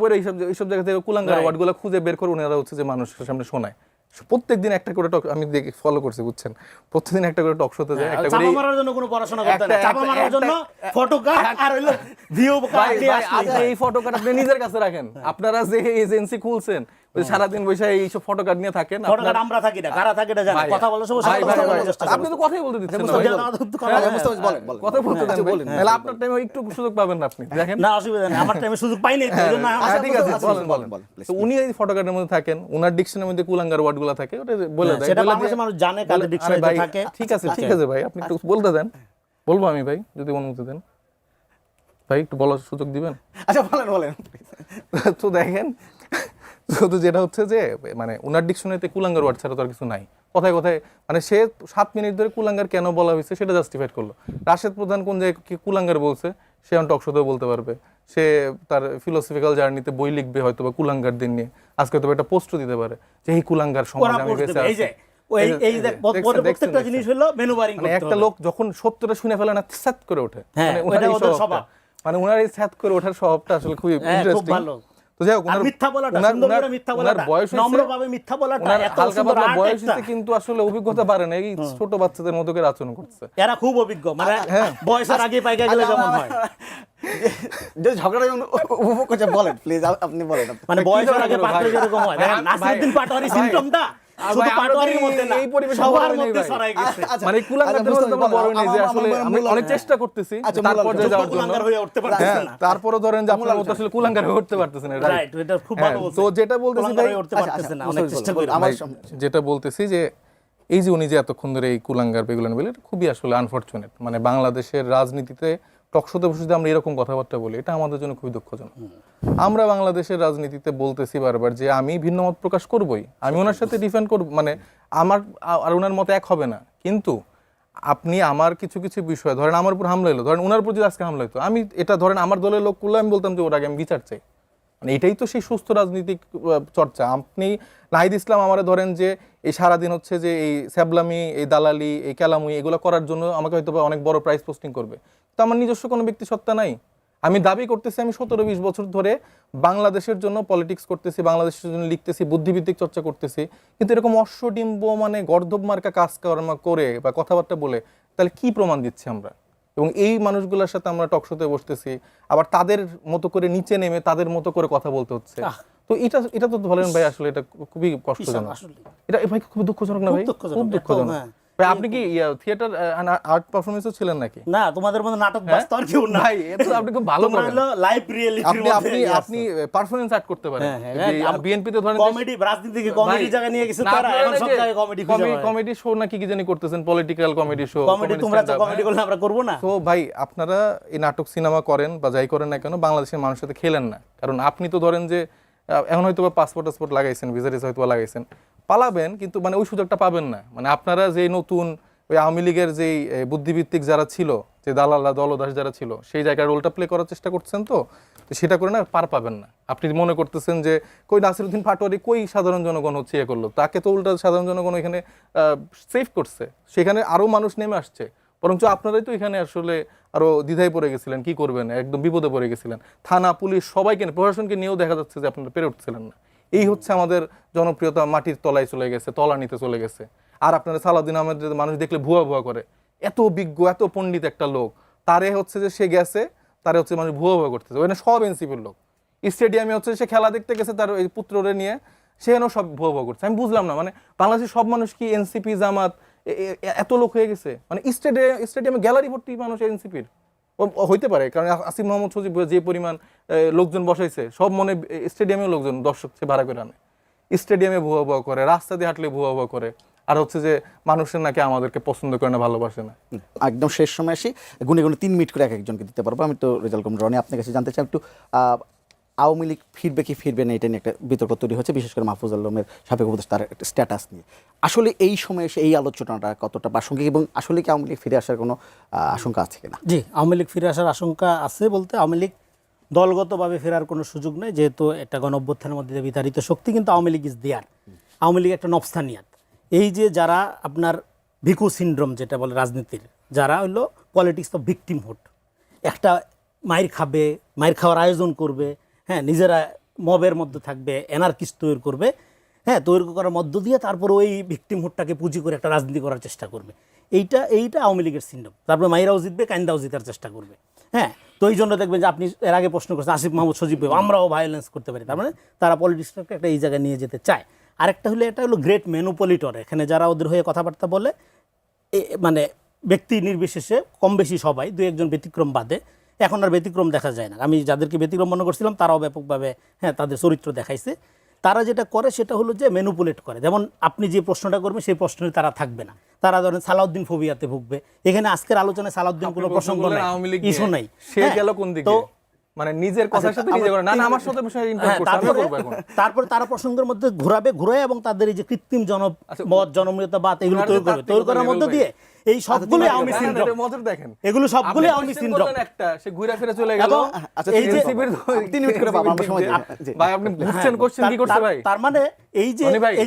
Speaker 3: পড়ে এইসব জায়গা থেকে কুলাঙ্গার
Speaker 4: Right.
Speaker 3: ওয়ার্ডগুলো খুঁজে বের করে উনারা হচ্ছে যে মানুষের সামনে শোনায়। প্রত্যেকদিন একটা করে টক আমি ফলো করছি, বুঝছেন, প্রত্যেকদিন একটা করে টক শোতে যায়, একটা করে
Speaker 4: চাপা মারার জন্য কোনো পড়াশোনা করতে না,
Speaker 3: একটা-
Speaker 4: চাপা মারার জন্য ফটো আর হইলো ভিউ
Speaker 3: ভাই, আপনি এই ফটো কার্ড আপনি নিজের কাছে রাখেন। আপনারা যে এজেন্সি খুলছেন, ওই সারাদিন বসে এইসব ফটো কার্ড নিয়ে থাকেন।
Speaker 4: ফটো আমরা থাকি না, কারা থাকে এটা জানে,
Speaker 3: ভাই,
Speaker 4: কথা বলার সময়
Speaker 3: ভাই,
Speaker 4: কথা
Speaker 3: ভাই,
Speaker 4: বলার
Speaker 3: ভাই,
Speaker 4: চেষ্টা
Speaker 3: আপনি
Speaker 4: করুন।
Speaker 3: তো কথাই বলতে দিচ্ছেন না
Speaker 4: মুস্তাফিজ
Speaker 3: ভাই।
Speaker 4: জানা তো কথা
Speaker 2: হ্যাঁ,
Speaker 4: বলেন।
Speaker 2: মুস্তাফিজ বলেন বলেন।
Speaker 3: কথা বলতে দেন ভাই।
Speaker 2: বলেন।
Speaker 3: তাহলে আপনার টাইমে একটু সুযোগ পাবেন না আপনি, দেখেন।
Speaker 4: না অসুবিধা নেই, আমার টাইমে সুযোগ পাইনি তো, এইজন্য
Speaker 3: আচ্ছা, ঠিক আছে,
Speaker 2: আচ্ছা,
Speaker 3: বলেন
Speaker 2: বলেন,
Speaker 3: বলেন।
Speaker 2: please.
Speaker 3: তো উনি এই ফটো কার্ডের মধ্যে থাকেন, উনার ডিকশনের মধ্যে কুলাঙ্গার ওয়ার্ডগুলো থাকে, ওটা বলে দেয়,
Speaker 4: সেটা
Speaker 3: বলে
Speaker 4: বাংলাদেশের
Speaker 3: দিয়ে-
Speaker 4: মানুষ জানে কাদের
Speaker 3: আরে
Speaker 4: ডিকশনারিতে
Speaker 3: ভাই,
Speaker 4: থাকে।
Speaker 3: ঠিক আছে ভাই, আপনি একটু বলতে দেন, বলবো আমি ভাই, যদি অনুমতি দেন ভাই, একটু বলার সুযোগ দিবেন।
Speaker 2: আচ্ছা বলেন বলেন।
Speaker 3: তো দেখেন, শুধু যেটা হচ্ছে যে মানে উনার ডিকশনারিতে কুলাঙ্গার ওয়ার্ড ছাড়া তো আর কিছু নাই। কথায় কথায় মানে সে 7 মিনিট ধরে কুলাঙ্গার কেন বলা হয়েছে সেটা জাস্টিফাইড করলো। রাশেদ প্রধান কোন জায়গায় কি কুলাঙ্গার বলছে সে এখন টক শোতেও বলতে পারবে। সে তার ফিলোসফিক্যাল জার্নিতে বই লিখবে হয়তো বা কুলাঙ্গার দিন নিয়ে, আজকে তো একটা পোস্টও দিতে পারে যে এই কুলাঙ্গার সমাজ
Speaker 4: ওরা
Speaker 3: আমি
Speaker 4: post
Speaker 3: বেঁচে
Speaker 4: দেবে, এই
Speaker 3: আছি।
Speaker 4: যে এই এই যে প্রত্যেকটা জিনিস হলো মেনু বারিং
Speaker 3: মানে
Speaker 4: করতে
Speaker 3: একটা
Speaker 4: হবে।
Speaker 3: লোক যখন সত্যটা শুনে ফেলে না, স্যাত করে ওঠে।
Speaker 4: হ্যাঁ,
Speaker 3: মানে ওনার
Speaker 4: ওটা
Speaker 3: এই
Speaker 4: ওদের
Speaker 3: স্বভাবটা,
Speaker 4: স্বভাব।
Speaker 3: মানে ওনার এই স্যাত করে ওঠার স্বভাবটা আসলে খুবই
Speaker 4: হ্যাঁ, খুব
Speaker 3: ইন্টারেস্টিং।
Speaker 4: ভালো।
Speaker 3: তো যাই হোক,
Speaker 4: আর মিথ্যা বলাটা, সুন্দর করে মিথ্যা বলাটা,
Speaker 3: বয়স হয়েছে,
Speaker 4: নম্রভাবে মিথ্যা বলাটা,
Speaker 3: ওনার
Speaker 4: এত
Speaker 3: হালকা
Speaker 4: সুন্দর
Speaker 3: পাতলা
Speaker 4: art
Speaker 3: বয়স
Speaker 4: একটা।
Speaker 3: হয়েছে, কিন্তু আসলে অভিজ্ঞতা বাড়ে না, এই ছোট বাচ্চাদের মতো করে আচরণ করছে।
Speaker 4: এরা খুব অভিজ্ঞ, মানে
Speaker 3: হ্যাঁ।
Speaker 4: বয়সের আগে পাইকা গেলে যেমন হয়,
Speaker 2: যে ঝগড়া যেমন উপভোগ করছে, বলেন প্লিজ আপনি বলেন।
Speaker 4: মানে
Speaker 3: কি
Speaker 4: বয়সের
Speaker 3: ঝগড়া
Speaker 4: আগে
Speaker 3: করো
Speaker 4: পাকলে
Speaker 3: ভাই?
Speaker 4: যেরকম হয়। দেখেন,
Speaker 3: ভাই,
Speaker 4: নাসিরুদ্দিন পাটোয়ারি
Speaker 3: ভাই,
Speaker 4: সিম্পটমটা শুধু
Speaker 3: ভাই, আমরা
Speaker 4: পাটোয়ারির
Speaker 3: তো
Speaker 4: মধ্যে না,
Speaker 3: এই পরিবেশে
Speaker 4: সবার
Speaker 3: বড় হই নাই
Speaker 4: মধ্যে
Speaker 3: ভাই।
Speaker 4: ছড়াই গেছে।
Speaker 2: আচ্ছা,
Speaker 3: মানে কুলাঙ্গারদের মধ্যে আমরা বড় নেই যে আসলে আমি অনেক চেষ্টা করতেছি
Speaker 2: আচ্ছা,
Speaker 3: তার
Speaker 2: মূল
Speaker 3: পর্যায়ে যাওয়ার জন্য।
Speaker 4: কুলাঙ্গার হয়ে উঠতে পারতেছে
Speaker 3: হ্যাঁ,
Speaker 4: না।
Speaker 3: তারপরও ধরেন যে আপনার মতো আসলে কুলাঙ্গার হয়ে উঠতে পারতেছেন না,
Speaker 4: রাইট, এটা খুব ভালো বলছেন।
Speaker 3: তো যেটা বলতেছি
Speaker 4: কুলাঙ্গার
Speaker 3: ভাই,
Speaker 4: হয়ে উঠতে
Speaker 2: আচ্ছা,
Speaker 4: পারতেছে না,
Speaker 2: আচ্ছা,
Speaker 4: অনেক
Speaker 2: মুস্তাফিজ
Speaker 4: চেষ্টা
Speaker 2: বলেন,
Speaker 4: করে।
Speaker 2: আমার
Speaker 3: যেটা বলতেছি যে এই যে উনি যে এতক্ষণ ধরে এই কুলাঙ্গার বেগুলান বলে, এটা খুবই আসলে আনফরচুনেট। মানে বাংলাদেশের রাজনীতিতে টকশোতে বসে আমরা এরকম কথাবার্তা বলি, এটা আমাদের জন্য খুবই দুঃখজনক। আমরা বাংলাদেশের রাজনীতিতে বলতেছি বারবার যে আমি ভিন্ন মত প্রকাশ করবই, আমি ওনার সাথে ডিফেন্ড করব, মানে আমার আর ওনার মত এক হবে না, কিন্তু আপনি আমার কিছু কিছু বিষয় ধরেন আমার উপর হামলা হলো, ধরেন ওনার উপর যদি আজকে হামলা হতো, আমি এটা ধরেন আমার দলের লোক করলে আমি বলতাম যে ওর আগে আমি বিচার চাই। মানে এটাই তো সেই সুস্থ রাজনৈতিক চর্চা। আপনি নাহিদ ইসলাম আমারে ধরেন যে এই সারাদিন হচ্ছে যে এই স্যাবলামি, এই দালালি, এই ক্যালামুই এগুলো করার জন্য আমাকে হয়তো অনেক বড় প্রাইস পোস্টিং করবে, তো আমার নিজস্ব কোনো ব্যক্তি সত্তা নাই। আমি দাবি করতেছি আমি 17-20 বছর ধরে বাংলাদেশের জন্য পলিটিক্স করতেছি, বাংলাদেশের জন্য লিখতেছি, বুদ্ধিভিত্তিক চর্চা করতেছি, কিন্তু এরকম অশ্বডিম্ব মানে গর্দভ মার্কা কাজকর্ম করে বা কথাবার্তা বলে তাহলে কি প্রমাণ দিচ্ছি আমরা? এবং এই মানুষগুলোর সাথে আমরা টকশোতে বসতেছি, আবার তাদের মতো করে নিচে নেমে তাদের মতো করে কথা বলতে হচ্ছে। তো এটা তো ধরেন ভাই আসলে এটা খুবই কষ্টজনক।
Speaker 4: আসলে
Speaker 3: এটা ভাই খুব দুঃখজনক না ভাই? খুব দুঃখজনক।
Speaker 4: হ্যাঁ।
Speaker 3: ভাই আপনি কি থিয়েটার আর্ট পারফরমেন্সও ছিলেন নাকি?
Speaker 4: না, তোমাদের মধ্যে নাটক বাস্তব আর কেউ না
Speaker 3: ভাই এটা তো আপনি খুব ভালো
Speaker 4: তোমরা
Speaker 3: করেন।
Speaker 4: হলো লাইভ রিয়েলিটির
Speaker 3: আপনি আপনি
Speaker 4: মধ্যে
Speaker 3: আপনি পারফরম্যান্স আর্ট করতে পারেন।
Speaker 4: হ্যাঁ, হ্যাঁ,
Speaker 3: বিএনপিতে ধরেন
Speaker 4: কমেডি, রাজনীতিকে কমেডি জায়গা নিয়ে গেছে তারা, এখন সব জায়গায় কমেডি খুঁজে পায়।
Speaker 3: কমেডি শো নাকি কি জানি করতেছেন, পলিটিক্যাল কমেডি শো।
Speaker 4: কমেডি তোমরা তো কমেডি করলে আমরা করব না।
Speaker 3: তো ভাই আপনারা এই নাটক সিনেমা করেন বা যাই করেন না কেন, বাংলাদেশের মানুষের সাথে খেলেন না। কারণ আপনি তো ধরেন যে এখন হয়তো বা পাসপোর্ট লাগাইছেন, ভিসা টিসা হয়তো লাগাইছেন, পালাবেন, কিন্তু মানে ওই সুযোগটা পাবেন না। মানে আপনারা যে নতুন ওই আওয়ামী লীগের যেই বুদ্ধিভিত্তিক যারা ছিল, যে দালালা দলদাস যারা ছিল, সেই জায়গায় রোলটা প্লে করার চেষ্টা করছেন, তো সেটা করে না পার পাবেন না। আপনি মনে করতেছেন যে কই নাসিরুদ্দিন পাটোয়ারি কই সাধারণ জনগণ হচ্ছে ইয়ে করলো, তাকে তো উল্টা সাধারণ জনগণ এখানে সেভ করছে, সেখানে আরো মানুষ নেমে আসছে, বরঞ্চ আপনারাই তো এখানে আসলে আরো দ্বিধায় পড়ে গেছিলেন, কি করবেন, একদম বিপদে পড়ে গেছিলেন। থানা পুলিশ সবাইকে, প্রশাসনকে নিয়েও দেখা যাচ্ছে যে আপনারা পেরে উঠছিলেন না। এই হচ্ছে আমাদের জনপ্রিয়তা মাটির তলায় চলে গেছে, তলানিতে চলে গেছে। আর আপনারা সালাউদ্দিন আহমেদ মানুষ দেখলে ভুয়া ভুয়া করে, এত বিজ্ঞ এত পণ্ডিত একটা লোক, তারে হচ্ছে যে সে গেছে, তারে হচ্ছে মানুষ ভুয়া ভুয়া করতেছে, ওখানে সব এনসিপির লোক। স্টেডিয়ামে হচ্ছে সে খেলা দেখতে গেছে তার এই পুত্ররে নিয়ে, সেখানেও সব ভুয়া ভুয়া করছে। আমি বুঝলাম না, মানে বাংলাদেশের সব মানুষ কি এনসিপি জামাত এত লোক হয়ে গেছে? মানে স্টেডিয়ামে গ্যালারি ভর্তি মানুষ এনসিপির হইতে পারে, কারণ আসিফ মাহমুদ সজীব যে পরিমাণ লোকজন বসাইছে, সব মনে স্টেডিয়ামেও লোকজন দর্শক সে ভাড়া করে আনে, স্টেডিয়ামে ভুয়া ভুয়া করে, রাস্তা দিয়ে হাঁটলে ভুয়া ভুয়া করে, আর হচ্ছে যে মানুষের নাকি আমাদেরকে পছন্দ করে না, ভালোবাসে না।
Speaker 2: একদম শেষ সময় আসি, গুনে গুনে 3 মিনিট করে এক একজনকে দিতে পারবো। আমি তো রেজাল্ট কম রনি আপনার কাছে জানতে চাই একটু, আওয়ামী লীগ ফিরবে কি ফিরবে না এটা নিয়ে একটা বিতর্ক তৈরি হচ্ছে, বিশেষ করে মাহফুজ আলমের সাবেক উপদেষ্টার একটা স্ট্যাটাস নিয়ে। আসলে এই সময়ে এসে এই আলোচনাটা কতটা প্রাসঙ্গিক, এবং আসলে কি আওয়ামী লীগ ফিরে আসার কোনো আশঙ্কা আছে কিনা?
Speaker 4: জি, আওয়ামী লীগ ফিরে আসার আশঙ্কা আছে বলতে, আওয়ামী লীগ দলগতভাবে ফেরার কোনো সুযোগ নেই, যেহেতু একটা গণঅভ্যুত্থানের মধ্যে দিয়ে বিতাড়িত শক্তি, কিন্তু আওয়ামী লীগ ইজ দেয়ার। আওয়ামী লীগ একটা নবস্থানিয়াত। এই যে যারা আপনার ভিকু সিনড্রোম যেটা বলে রাজনীতির, যারা হলো পলিটিক্স অফ ভিকটিমহুড, একটা মাইর খাবে, মাইর খাওয়ার আয়োজন করবে, হ্যাঁ, নিজেরা মবের মধ্যে থাকবে, এনার্কিস্ট তৈরি করবে, হ্যাঁ, তৈরি করার মধ্য দিয়ে তারপর ওই ভিকটিমহুডটাকে পুঁজি করে একটা রাজনীতি করার চেষ্টা করবে। এইটা আওয়ামী লীগের সিনড্রোম। তারপরে মাইরাও জিতবে, কাইন্দাও জিতার চেষ্টা করবে, হ্যাঁ। তো এই জন্য দেখবেন যে আপনি এর আগে প্রশ্ন করছেন আসিফ মাহমুদ সজীব, আমরাও ভায়োলেন্স করতে পারি, তার মানে তারা পলিটিক্সটাকে একটা এই জায়গায় নিয়ে যেতে চায়। আরেকটা হলো, এটা হলো গ্রেট ম্যানুপুলেটর, এখানে যারা ওদের হয়ে কথাবার্তা বলে, মানে ব্যক্তি নির্বিশেষে কম বেশি সবাই, দু একজন ব্যতিক্রম বাদে এখন আর ব্যতিক্রম দেখা যায় না। আমি যাদেরকে ব্যতিক্রম মনে করছিলাম তারাও ব্যাপকভাবে, হ্যাঁ, তাদের চরিত্র দেখাইছে। তারা যেটা করে সেটা হলো যে ম্যানুপুলেট করে। যেমন আপনি যে প্রশ্নটা করবেন সেই প্রশ্নে তারা থাকবে না, তারা ধরেন সালাউদ্দিন ফোবিয়াতে ভুগবে। এখানে আজকের আলোচনায় সালাউদ্দিন কোনো প্রসঙ্গ নাই, ইস্যু নাই।
Speaker 3: সে গেল কোন দিকে? তো মানে নিজের কথার সাথে নিজে করে না, আমার সাথে বিষয় ইন্টারেস্ট করছে, আমি করব এখন।
Speaker 4: তারপরে তারা প্রসঙ্গের মধ্যে ঘুরায় এবং তাদের এই যে কৃত্রিম জনমত, জনপ্রিয়তাবাদ এগুলো তৈরি করার মধ্যে দিয়ে এই সবগুলো আওয়ামী সিনড্রোম,
Speaker 3: মজা দেখেন,
Speaker 4: এগুলো সবগুলো আওয়ামী সিনড্রোম।
Speaker 3: একটা সে ঘুরে ফিরে চলে গেল।
Speaker 2: আচ্ছা,
Speaker 3: এই যে 3 মিনিট করে বাবা, আমরা সময় দিই ভাই, আপনি বুঝছেন কোশ্চেন কি করছে ভাই?
Speaker 4: তার মানে এই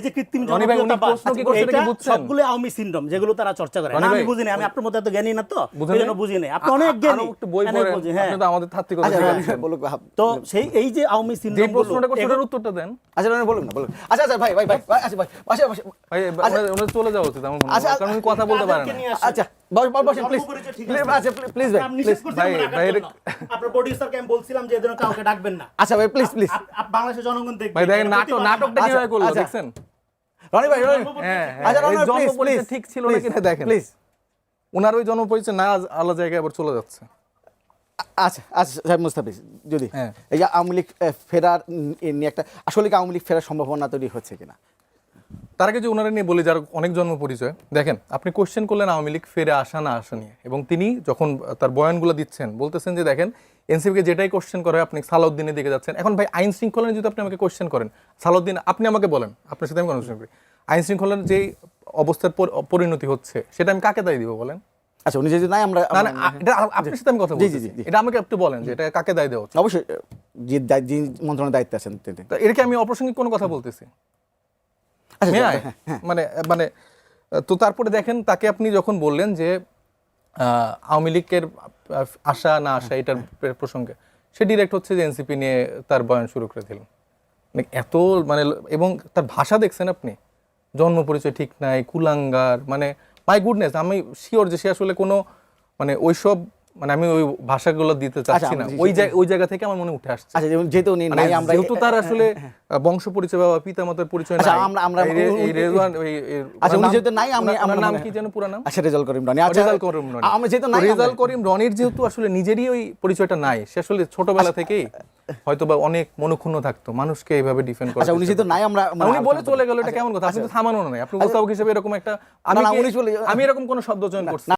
Speaker 4: যে কৃত্রিম জনপ্রিয়তাবাদ, এটা সবগুলো আওয়ামী সিনড্রোম যেগুলো তারা চর্চা করে। আমি বুঝি না, আমি আপনার মতো এত জ্ঞানী না, তো এজন্য বুঝি না। আপনি অনেক জ্ঞানী,
Speaker 3: একটু বই পড়েন, আপনি তো আমাদের থাত্তি কথা বলুন।
Speaker 4: তো সেই এই যে আওয়ামী সিনড্রোম,
Speaker 3: যে প্রশ্নটা করছে ওটার উত্তরটা দেন।
Speaker 2: আচ্ছা বলুন না, বলুন। আচ্ছা ভাই আচ্ছা ভাই
Speaker 3: ভাই ওনারা চলে যাওয়া উচিত আমার মনে হয়, কারণ উনি কথা বলতে পারেন না।
Speaker 2: আচ্ছা বসেন প্লিজ, আচ্ছা প্লিজ ভাই,
Speaker 4: আপনার প্রোডিউসারকে আমি বলছিলাম যে এদের কাউকে ডাকবেন না।
Speaker 2: আচ্ছা ভাই প্লিজ
Speaker 4: বাংলাদেশের জনগণ দেখবে
Speaker 3: ভাই, দেখেন নাটকটা কিভাবে করলো দেখছেন
Speaker 2: রনি ভাই।
Speaker 3: হ্যাঁ,
Speaker 2: আচ্ছা রনি
Speaker 3: জন্ম
Speaker 2: প্লিজ
Speaker 3: পরিচয় ঠিক ছিল না কিনা দেখেন
Speaker 2: প্লিজ।
Speaker 3: ওনার ওই জন্ম পরিচয় না আলাদা জায়গায় আবার চলে যাচ্ছে।
Speaker 2: আচ্ছা সাহেব মুস্তাফিজ, যদি
Speaker 3: হ্যাঁ।
Speaker 2: এই যে আওয়ামী লীগ ফেরার নিয়ে একটা, আসলে কি আওয়ামী লীগ ফেরার সম্ভাবনা তৈরি হচ্ছে কিনা?
Speaker 3: তার আগে যে ওনারা নিয়ে বলি, যার অনেক জন্ম পরিচয়, দেখেন আপনি কোশ্চেন করলেন আওয়ামী লীগ ফিরে আসা না আসা নিয়ে, এবং তিনি যখন তার বয়ানগুলো দিচ্ছেন বলতেছেন যে দেখেন এনসিপিকে যেটাই কোশ্চেন করে আপনি সালাউদ্দিনের দিকে যাচ্ছেন। এখন ভাই আইন শৃঙ্খলা যদি আপনি আমাকে কোশ্চেন করেন, সালাউদ্দিন আপনি আমাকে বলেন, আপনার সাথে আমি কোশ্চেন করি, আইন শৃঙ্খলার যে অবস্থার পরিণতি হচ্ছে সেটা আমি কাকে দায়ী দিব বলেন?
Speaker 2: আচ্ছা উনি যদি নাই আমরা
Speaker 3: এটা আপনার সাথে আমি কথা বলছি, এটা আমাকে একটু বলেন যে এটা কাকে দায়ী দেওয়া হচ্ছে?
Speaker 2: অবশ্যই যে মন্ত্রণালয়ের দায়িত্বে আছেন তিনি।
Speaker 3: এটা কি আমি অপ্রাসঙ্গিক কোনো কথা বলতেছি? মানে তো তারপরে দেখেন তাকে আপনি যখন বললেন যে আওয়ামী লীগের আসা না আসা এটার প্রসঙ্গে, সে ডিরেক্ট হচ্ছে যে এনসিপি নিয়ে তার বয়ান শুরু করে দিলেন। এত মানে, এবং তার ভাষা দেখছেন আপনি, জন্ম পরিচয় ঠিক নাই, কুলাঙ্গার, মানে মাই গুডনেস, আমি শিওর যে সে আসলে কোনো মানে ওইসব, মানে আমি ওই ভাষাগুলো দিতে চাচ্ছি না, ওই জায়গা থেকে আমার মনে উঠে আসছে।
Speaker 2: আচ্ছা যেহেতু উনি নাই, আমরা
Speaker 3: যেহেতু তার আসলে বংশ পরিচয় বা পিতামাতার পরিচয় নাই,
Speaker 2: আমরা
Speaker 3: এই রেজওয়ান,
Speaker 2: আচ্ছা উনি যেহেতু নাই,
Speaker 3: আমার নাম কি যেন পুরো নাম?
Speaker 2: আচ্ছা রেজাল্ট করিম রনি। আচ্ছা
Speaker 3: রেজাল্ট করিম রনি,
Speaker 2: আমরা যেহেতু নাই,
Speaker 3: রেজাল্ট করিম রনির যেহেতু আসলে নিজেরই ওই পরিচয়টা নাই, সে আসলে ছোটবেলা থেকেই হয়তো বা অনেক মনোক্ষুণ্ণ থাকতো মানুষকে এইভাবে ডিফেন্ড করে।
Speaker 2: আচ্ছা উনি যেহেতু নাই, উনি
Speaker 3: বলে চলে গেল, এটা কেমন কথা? আপনি তো থামানো নাই, আপনি উপস্থাপক হিসেবে এরকম একটা, আমি এরকম কোনো শব্দ চয়ন করছি